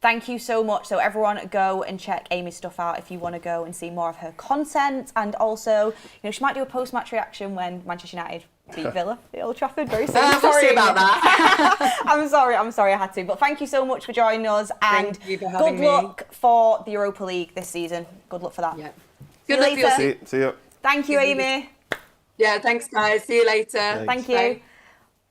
Thank you so much. So everyone go and check Amy's stuff out if you want to go and see more of her content. And also, she might do a post-match reaction when Manchester United beat Villa at Old Trafford very soon. Sorry about that. I'm sorry I had to. But thank you so much for joining us. And thank you for having good luck for the Europa League this season. Good luck for that. Yeah. Good luck for later. See you. Thank you, Amy. Yeah, thanks guys. See you later. Thank you.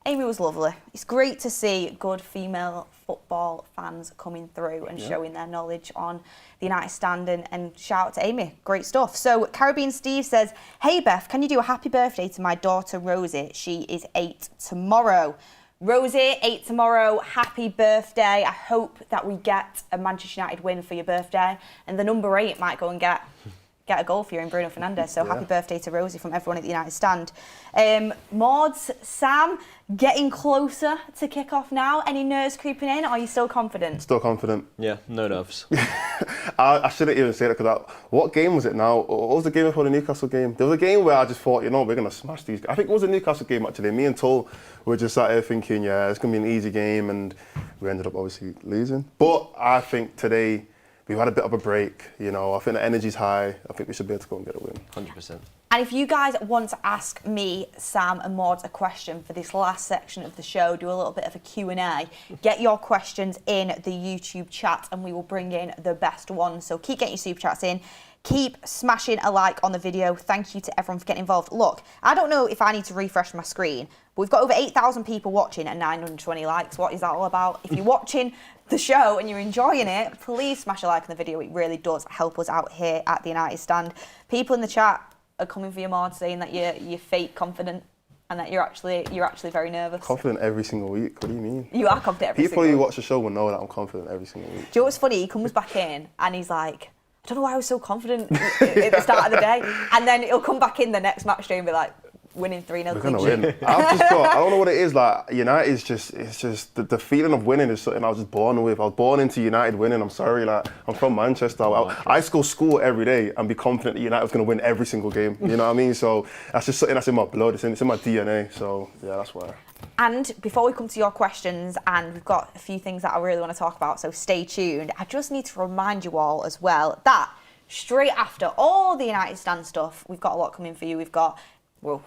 Amy was lovely. It's great to see good female football fans coming through and showing their knowledge on the United stand, and shout out to Amy. Great stuff. So Caribbean Steve says, hey Beth, can you do a happy birthday to my daughter Rosie? She is 8 tomorrow. Rosie, 8 tomorrow, happy birthday. I hope that we get a Manchester United win for your birthday, and the number 8 might go and get a goal for you in Bruno Fernandes. So happy birthday to Rosie from everyone at the United stand. Mordz, Sam, getting closer to kick-off now. Any nerves creeping in, or are you still confident? Still confident. Yeah, no nerves. I shouldn't even say that, because what game was it now? What was the game before the Newcastle game? There was a game where I just thought, we're going to smash these guys. I think it was a Newcastle game actually. Me and Tull were just sat here thinking, it's going to be an easy game, and we ended up obviously losing. But I think today, we've had a bit of a break, I think the energy's high. I think we should be able to go and get a win. 100%. And if you guys want to ask me, Sam and Mordz a question for this last section of the show, do a little bit of a Q&A, get your questions in the YouTube chat and we will bring in the best ones. So keep getting your super chats in. Keep smashing a like on the video. Thank you to everyone for getting involved. Look, I don't know if I need to refresh my screen, but we've got over 8,000 people watching and 920 likes. What is that all about? If you're watching the show and you're enjoying it, please smash a like on the video. It really does help us out here at the United stand. People in the chat are coming for your Mord, saying that you're fake confident and that you're actually very nervous. Confident every single week. What do you mean? You are confident every single week. People who watch the show will know that I'm confident every single week. Do you know what's funny? He comes back in and he's like, I don't know why I was so confident at the start of the day. And then he'll come back in the next match day and be like, winning 3-0. We're going to win. I don't know what it is. United is just the feeling of winning is something I was just born with. I was born into United winning. I'm sorry, I'm from Manchester. I go to school every day and be confident that United was going to win every single game. You know what I mean? So that's just something that's in my blood. It's in my DNA. So yeah, that's why. And before we come to your questions, and we've got a few things that I really want to talk about, so stay tuned. I just need to remind you all as well that straight after all the United stand stuff, we've got a lot coming for you.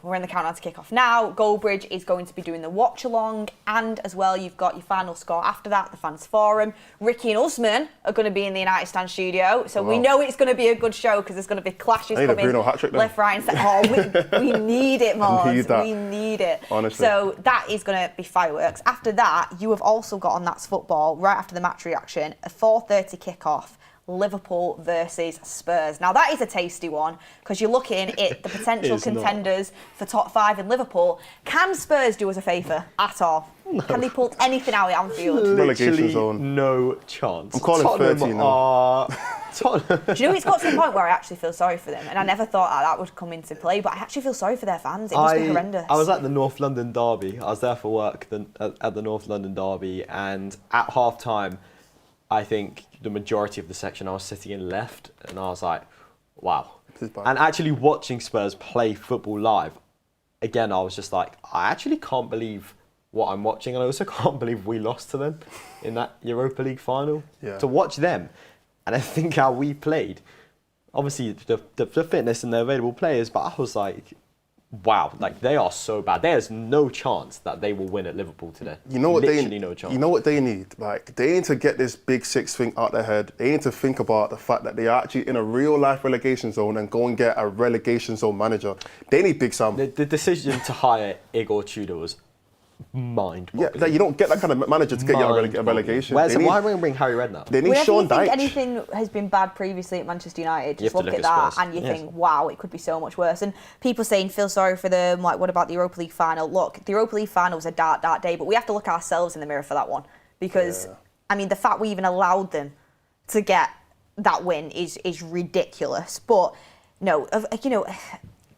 We're in the countdown to kick off now. Goldbridge is going to be doing the watch along, and as well, you've got your final score after that, the fans forum. Ricky and Usman are going to be in the United stand studio, so we know it's going to be a good show because there's going to be clashes coming Bruno hat-trick left, right, and centre. We need it, Mordz. We need it. Honestly. So that is going to be fireworks. After that, you have also got on That's Football right after the match reaction a 4:30 kick-off. Liverpool versus Spurs. Now that is a tasty one because you're looking at the potential contenders for top 5 in Liverpool. Can Spurs do us a favour at all? No. Can they pull anything out at Anfield? Relegation zone. No chance. I'm calling Tottenham 13 now. Do you know, it's got to the point where I actually feel sorry for them, and I never thought that would come into play, but I actually feel sorry for their fans. It must be horrendous. I was at the North London derby. I was there for work at the North London derby, and at half-time, I think the majority of the section I was sitting in left, and I was like, wow. And actually watching Spurs play football live, again, I was just like, I actually can't believe what I'm watching, and I also can't believe we lost to them in that Europa League final. Yeah. To watch them, and I think how we played, obviously the fitness and the available players, but I was like, wow, like they are so bad. There's no chance that they will win at Liverpool today. You know what Literally no chance. You know what they need? Like, they need to get this big six thing out their head. They need to think about the fact that they are actually in a real life relegation zone and go and get a relegation zone manager. They need Big Sam. The decision to hire Igor Tudor was mind-boggling. Yeah, like, you don't get that kind of manager to get you a relegation. Why are we bring Harry Redknapp? They need Whenever Sean you think Dyche. anything has been bad previously at Manchester United, just have to look at look that at Spurs. and you Yes. think, wow, it could be so much worse. And people saying, feel sorry for them, like, what about the Europa League final? Look, the Europa League final was a dark, dark day, but we have to look ourselves in the mirror for that one. Because, I mean, the fact we even allowed them to get that win is ridiculous. But, no, you know,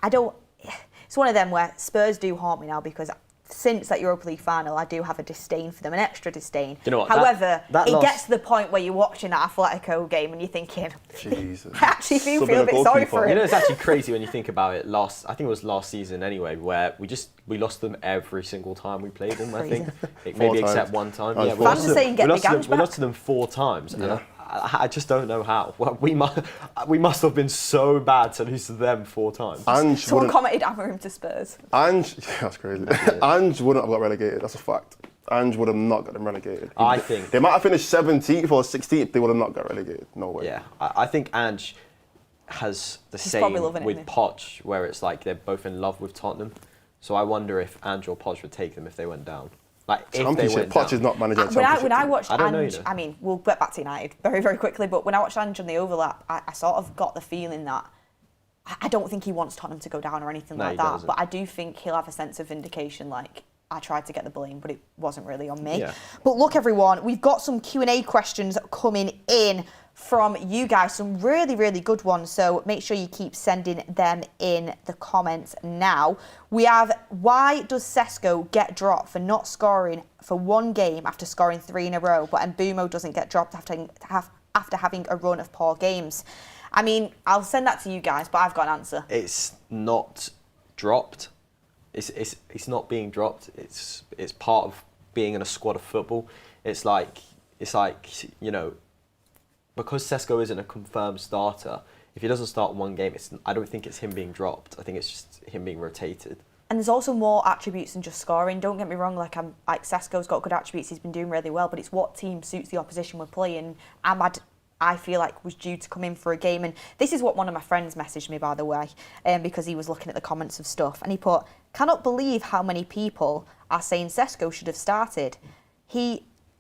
I don't... It's one of them where Spurs do haunt me now because... Since that Europa League final, I do have a disdain for them, an extra disdain. You know what, However, that it loss- gets to the point where you're watching that Atletico game and you're thinking, Jesus. I actually feel Subbing a bit sorry goalkeeper. for him. You know, it's actually crazy when you think about it. I think it was last season anyway, where we lost them every single time we played them. I think maybe except one time. Fans we are lost saying get the Ganj we back. lost to them 4 times. And I just don't know how. Well, we must have been so bad to lose to them 4 times. Ange Someone wouldn't, commented Amorim to Spurs. that's crazy. Ange wouldn't have got relegated, that's a fact. Ange would have not got them relegated. I think they might have finished 17th or 16th, they would have not got relegated. No way. Yeah, I think Ange has the He's same probably loving it, with isn't he? Poch, where it's like they're both in love with Tottenham. So I wonder if Ange or Poch would take them if they went down. Like if they Championship, went Poch down. is not managing a When championship. I team. watched I don't know, Ange, you know. I mean, we'll get back to United very, very quickly, but when I watched Ange on the overlap, I sort of got the feeling that I don't think he wants Tottenham to go down or anything No, like he that, doesn't. but I do think he'll have a sense of vindication, like, I tried to get the blame, but it wasn't really on me. Yeah. But look, everyone, we've got some Q&A questions coming in from you guys, some really, really good ones. So make sure you keep sending them in the comments now. We have, why does Cesco get dropped for not scoring for one game after scoring 3 in a row, but Bumo doesn't get dropped after having a run of poor games? I mean, I'll send that to you guys, but I've got an answer. It's not dropped. It's not being dropped. It's part of being in a squad of football. It's like you know, because Cesco isn't a confirmed starter. If he doesn't start one game, I don't think it's him being dropped. I think it's just him being rotated. And there's also more attributes than just scoring. Don't get me wrong, like Cesco's got good attributes, he's been doing really well, but it's what team suits the opposition we're playing. Ahmad, I feel like, was due to come in for a game, and this is what one of my friends messaged me, by the way, because he was looking at the comments of stuff, and he put, cannot believe how many people are saying Cesco should have started.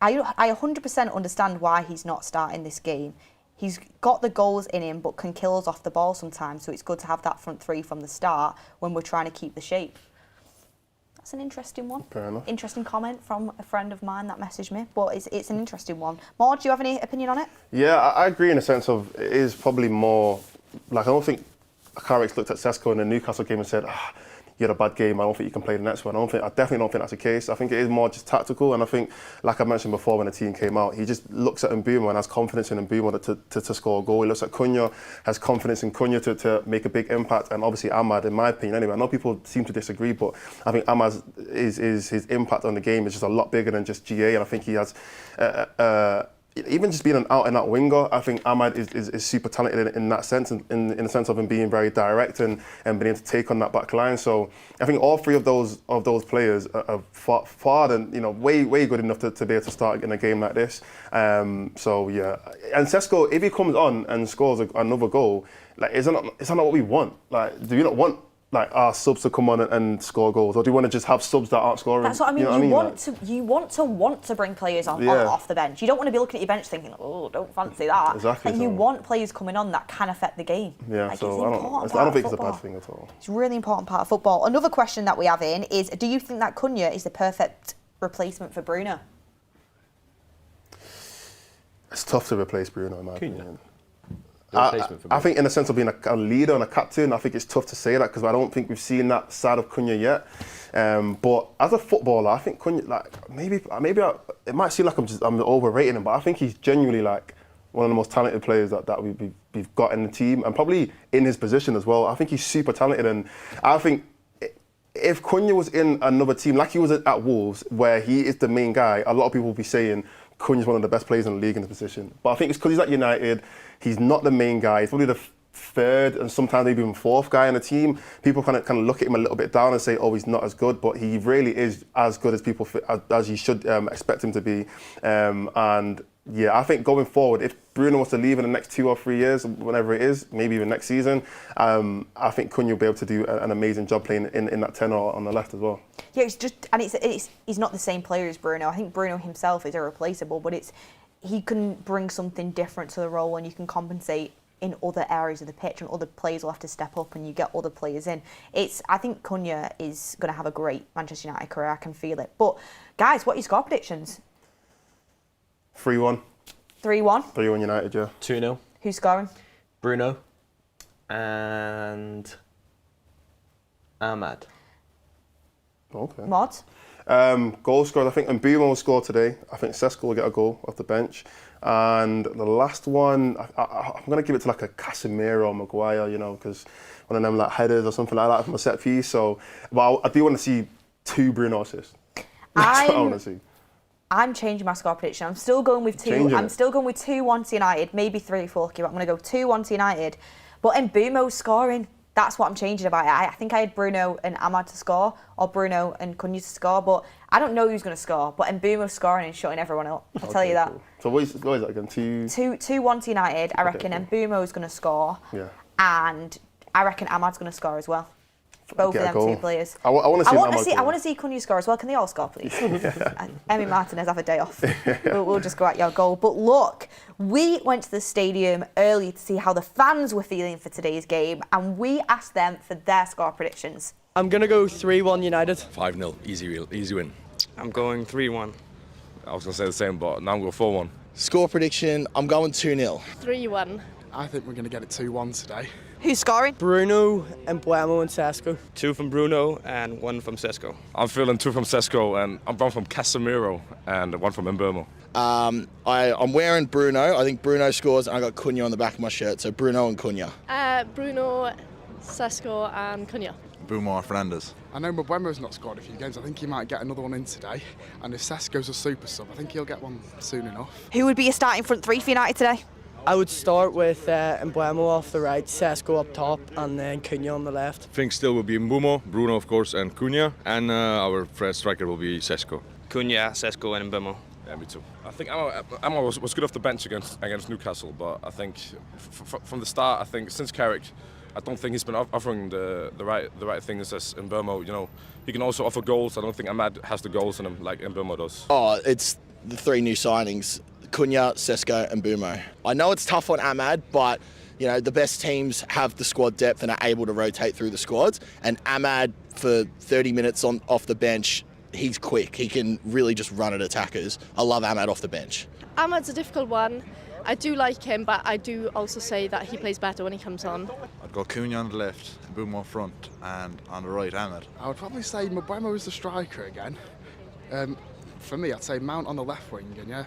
I 100% understand why he's not starting this game. He's got the goals in him, but can kill us off the ball sometimes, so it's good to have that front three from the start when we're trying to keep the shape. That's an interesting one. Fair enough. Interesting comment from a friend of mine that messaged me, but it's an interesting one. Mordz, do you have any opinion on it? Yeah, I agree in the sense of it is probably more, like, I don't think Carrick looked at Cesco in the Newcastle game and said, you had a bad game, I don't think you can play the next one. I definitely don't think that's the case. I think it is more just tactical, and I think, like I mentioned before when the team came out, he just looks at Bumo and has confidence in Bumo to score a goal. He looks at Cunha, has confidence in Cunha to make a big impact, and obviously Ahmad, in my opinion anyway, I know people seem to disagree, but I think Ahmad is his impact on the game is just a lot bigger than just GA, and I think he has even just being an out-and-out winger, I think Ahmad is super talented in that sense, in the sense of him being very direct and being able to take on that back line. So I think all 3 of those players are far than, you know, way good enough to be able to start in a game like this. So yeah, and Cesco, if he comes on and scores another goal, like is that not what we want? Like, do you not want like our subs to come on and score goals, or do you want to just have subs that aren't scoring? That's what I mean. You know You want to bring players on off the bench. You don't want to be looking at your bench thinking, oh, don't fancy that. Exactly. And you want players coming on that can affect the game. Yeah, like, so I don't think it's a bad thing at all. It's a really important part of football. Another question that we have in is, do you think that Cunha is the perfect replacement for Bruno? It's tough to replace Bruno, in my opinion. I think in the sense of being a leader and a captain, I think it's tough to say that because I don't think we've seen that side of Cunha yet. But as a footballer, I think Cunha, like maybe it might seem like I'm overrating him, but I think he's genuinely like one of the most talented players that we've got in the team, and probably in his position as well. I think he's super talented, and I think if Cunha was in another team, like he was at Wolves, where he is the main guy, a lot of people will be saying Cunha's one of the best players in the league in the position. But I think it's because he's at United, he's not the main guy, he's probably the third and sometimes maybe even fourth guy in the team, people kind of look at him a little bit down and say, oh, he's not as good, but he really is as good as people as you should expect him to be. And yeah, I think going forward, if Bruno wants to leave in the next 2 or 3 years, whenever it is, maybe even next season, I think Cunha will be able to do an amazing job playing in that 10 on the left as well. Yeah, he's not the same player as Bruno. I think Bruno himself is irreplaceable, but he can bring something different to the role, and you can compensate in other areas of the pitch, and other players will have to step up, and you get other players in. I think Cunha is going to have a great Manchester United career. I can feel it. But guys, what are your score predictions? 3-1. 3-1? 3-1 United, yeah. 2-0. Who's scoring? Bruno and Ahmad. Okay. Mordz? Goal scorers, I think Bumo will score today. I think Cesco will get a goal off the bench. And the last one, I'm going to give it to like a Casemiro or Maguire, because one of them like headers or something like that from a set piece. So, well, I do want to see 2 Bruno assists. That's what I want to see. I'm changing my score prediction. I'm still going with 2. I'm still going with 2-1 to United, maybe 3 for lucky, but I'm going to go 2-1 to United. But in Bumo's scoring, that's what I'm changing about it. I think I had Bruno and Ahmad to score, or Bruno and Cunha to score, but I don't know who's going to score. But in Bumo's scoring and shutting everyone up, I'll tell you that. Cool. So what is that again? 2-1 to United, I reckon, and Bumo's going to score. Yeah. And I reckon Ahmad's going to score as well. Both of them 2 players. I want to see Cunha score as well. Can they all score, please? Emi Martinez have a day off. We'll just go at your goal. But look, we went to the stadium early to see how the fans were feeling for today's game, and we asked them for their score predictions. I'm going to go 3-1 United. 5-0, easy win. I'm going 3-1. I was going to say the same, but now I'm going 4-1. Score prediction, I'm going 2-0. 3-1. I think we're going to get it 2-1 today. Who's scoring? Bruno and Bumo and Cesco. 2 from Bruno and 1 from Cesco. I'm feeling 2 from Cesco and I'm 1 from Casemiro and 1 from Bumo. I'm wearing Bruno. I think Bruno scores, and I got Cunha on the back of my shirt, so Bruno and Cunha. Bruno, Cesco and Cunha. Bumo or Fernandes. I know Mbeumo's not scored a few games. I think he might get another one in today. And if Cesco's a super sub, I think he'll get one soon enough. Who would be your starting front 3 for United today? I would start with Mbeumo off the right, Cesco up top, and then Cunha on the left. I think still will be Bumo, Bruno of course, and Cunha, and our striker will be Cesco. Cunha, Cesco and Bumo. Yeah, me too. I think Emma was good off the bench against Newcastle, but I think from the start, I think since Carrick, I don't think he's been offering the right things as Bumo. He can also offer goals. I don't think Ahmad has the goals in him like Bumo does. Oh, it's the 3 new signings. Cunha, Cesco and Bumo. I know it's tough on Ahmad, but the best teams have the squad depth and are able to rotate through the squads. And Ahmad, for 30 minutes off the bench, he's quick. He can really just run at attackers. I love Ahmad off the bench. Ahmad's a difficult one. I do like him, but I do also say that he plays better when he comes on. I'd go Cunha on the left, Bumo front, and on the right, Ahmad. I would probably say Mbeumo is the striker again. For me, I'd say Mount on the left wing, and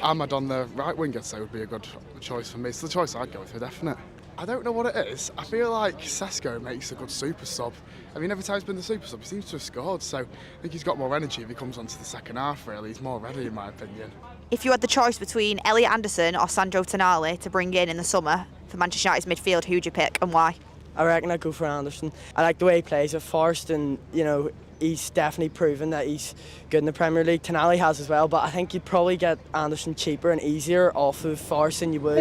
Ahmad on the right wing, I'd say would be a good choice for me. It's the choice I'd go with, definite. I don't know what it is. I feel like Cesco makes a good super sub. I mean, every time he's been the super sub, he seems to have scored, so I think he's got more energy if he comes onto the second half, really. He's more ready, in my opinion. If you had the choice between Elliot Anderson or Sandro Tonali to bring in the summer for Manchester United's midfield, who would you pick and why? I reckon I'd go for Anderson. I like the way he plays at Forest, and he's definitely proven that he's good in the Premier League. Tonali has as well, but I think you'd probably get Anderson cheaper and easier off of Forest than you would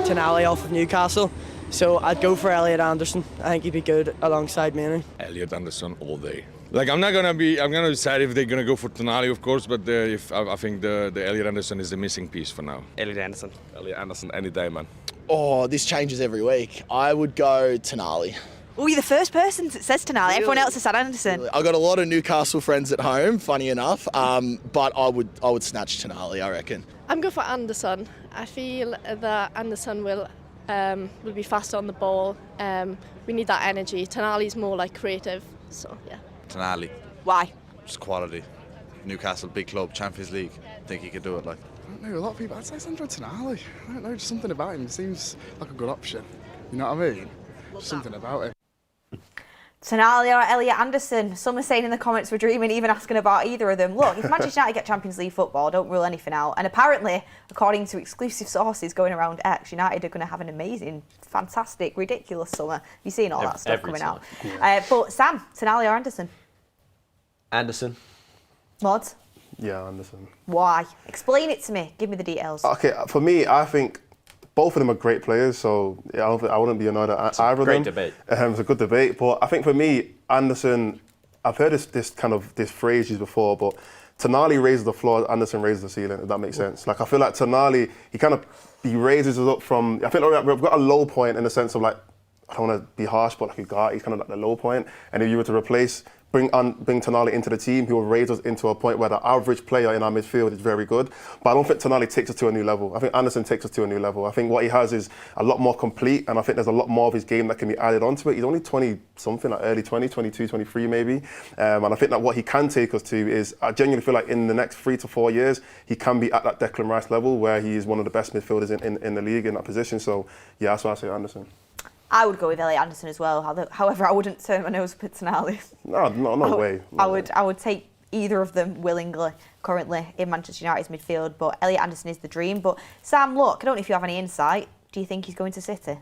Tonali off of Newcastle. So I'd go for Elliot Anderson. I think he'd be good alongside Emery. Elliot Anderson all day. I'm gonna decide if they're gonna go for Tonali, of course, but I think the Elliot Anderson is the missing piece for now. Elliot Anderson. Elliot Anderson any day, man. Oh, this changes every week. I would go Tonali. Oh, you're the first person that says Tonali. Really? Everyone else has said Anderson. Really? I've got a lot of Newcastle friends at home, funny enough, but I would snatch Tonali, I reckon. I'm going for Anderson. I feel that Anderson will be faster on the ball. We need that energy. Tonali's more like creative, so yeah. Tonali. Why? Just quality. Newcastle, big club, Champions League. I think he could do it. I don't know, a lot of people, I'd say Sandro Tonali. I don't know, just something about him. He seems like a good option. You know what I mean? Just something about him. Tonali or Elliot Anderson. Some are saying in the comments we're dreaming, even asking about either of them. Look, if Manchester United get Champions League football, don't rule anything out. And apparently, according to exclusive sources going around X, United are going to have an amazing, fantastic, ridiculous summer. You've seen all that stuff coming out. But Sam, Tonali or Anderson? Anderson. Mordz? Yeah, Anderson. Why? Explain it to me. Give me the details. Okay, for me, I think both of them are great players, so yeah, I wouldn't be annoyed at either of them. Great debate. It's a good debate, but I think for me, Anderson, I've heard this phrase used before, but Tonali raises the floor, Anderson raises the ceiling, if that makes sense. Like, I feel like Tonali, he raises us up from, I feel like we've got a low point in the sense of, like, I don't want to be harsh, but like he's kind of like the low point. And if you were to bring Tonali into the team, he will raise us into a point where the average player in our midfield is very good. But I don't think Tonali takes us to a new level. I think Anderson takes us to a new level. I think what he has is a lot more complete, and I think there's a lot more of his game that can be added onto it. He's only 20-something, like early 20, 22, 23 maybe. And I think that what he can take us to is, I genuinely feel like in the next 3 to 4 years, he can be at that Declan Rice level where he is one of the best midfielders in the league in that position. So yeah, that's why I say Anderson. I would go with Elliot Anderson as well. However, I wouldn't turn my nose up at Tonali. No way. I would take either of them willingly currently in Manchester United's midfield, but Elliot Anderson is the dream. But Sam, look, I don't know if you have any insight. Do you think he's going to City?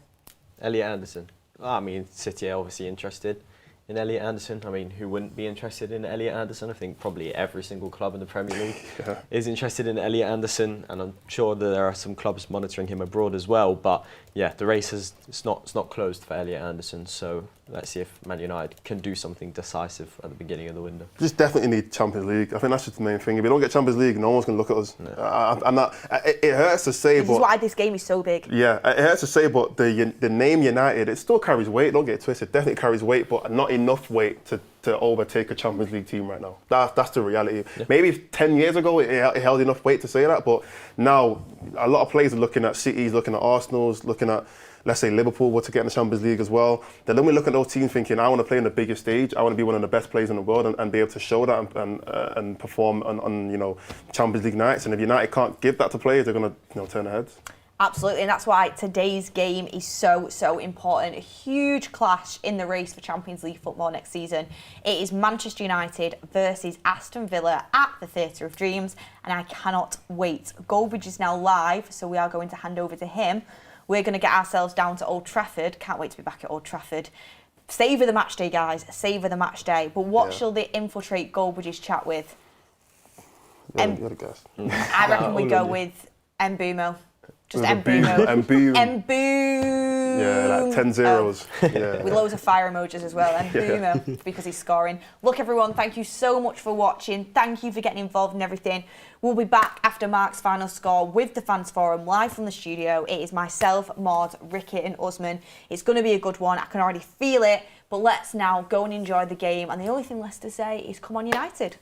Elliot Anderson. I mean, City are obviously interested in Elliot Anderson. I mean, who wouldn't be interested in Elliot Anderson? I think probably every single club in the Premier League is interested in Elliot Anderson, and I'm sure that there are some clubs monitoring him abroad as well. But yeah, the race it's not closed for Elliot Anderson. So let's see if Man United can do something decisive at the beginning of the window. Just definitely need Champions League. I think that's just the main thing. If we don't get Champions League, no one's going to look at us. No. It hurts to say, this is why this game is so big. Yeah, it hurts to say, but the name United, it still carries weight. Don't get it twisted. Definitely carries weight, but not enough weight to overtake a Champions League team right now. That's the reality. Yeah. Maybe 10 years ago it held enough weight to say that, but now a lot of players are looking at Cities, looking at Arsenal's, looking at, let's say, Liverpool to get in the Champions League as well. Then we look at those teams thinking, I want to play on the biggest stage. I want to be one of the best players in the world and be able to show that and perform on Champions League nights. And if United can't give that to players, they're going to turn their heads. Absolutely, and that's why today's game is so important. A huge clash in the race for Champions League football next season. It is Manchester United versus Aston Villa at the Theatre of Dreams, and I cannot wait. Goldbridge is now live, so we are going to hand over to him. We're going to get ourselves down to Old Trafford. Can't wait to be back at Old Trafford. Savour the match day, guys. Savour the match day. But what shall they infiltrate Goldbridge's chat with? You're the guest. I reckon we go with Bumo. Just Bumo. Bumo. Yeah, like 10 zeros. Yeah. With loads of fire emojis as well. Bumo, because he's scoring. Look, everyone, thank you so much for watching. Thank you for getting involved in everything. We'll be back after Mark's final score with the Fans Forum live from the studio. It is myself, Mordz, Ricky and Usman. It's going to be a good one. I can already feel it. But let's now go and enjoy the game. And the only thing left to say is come on United.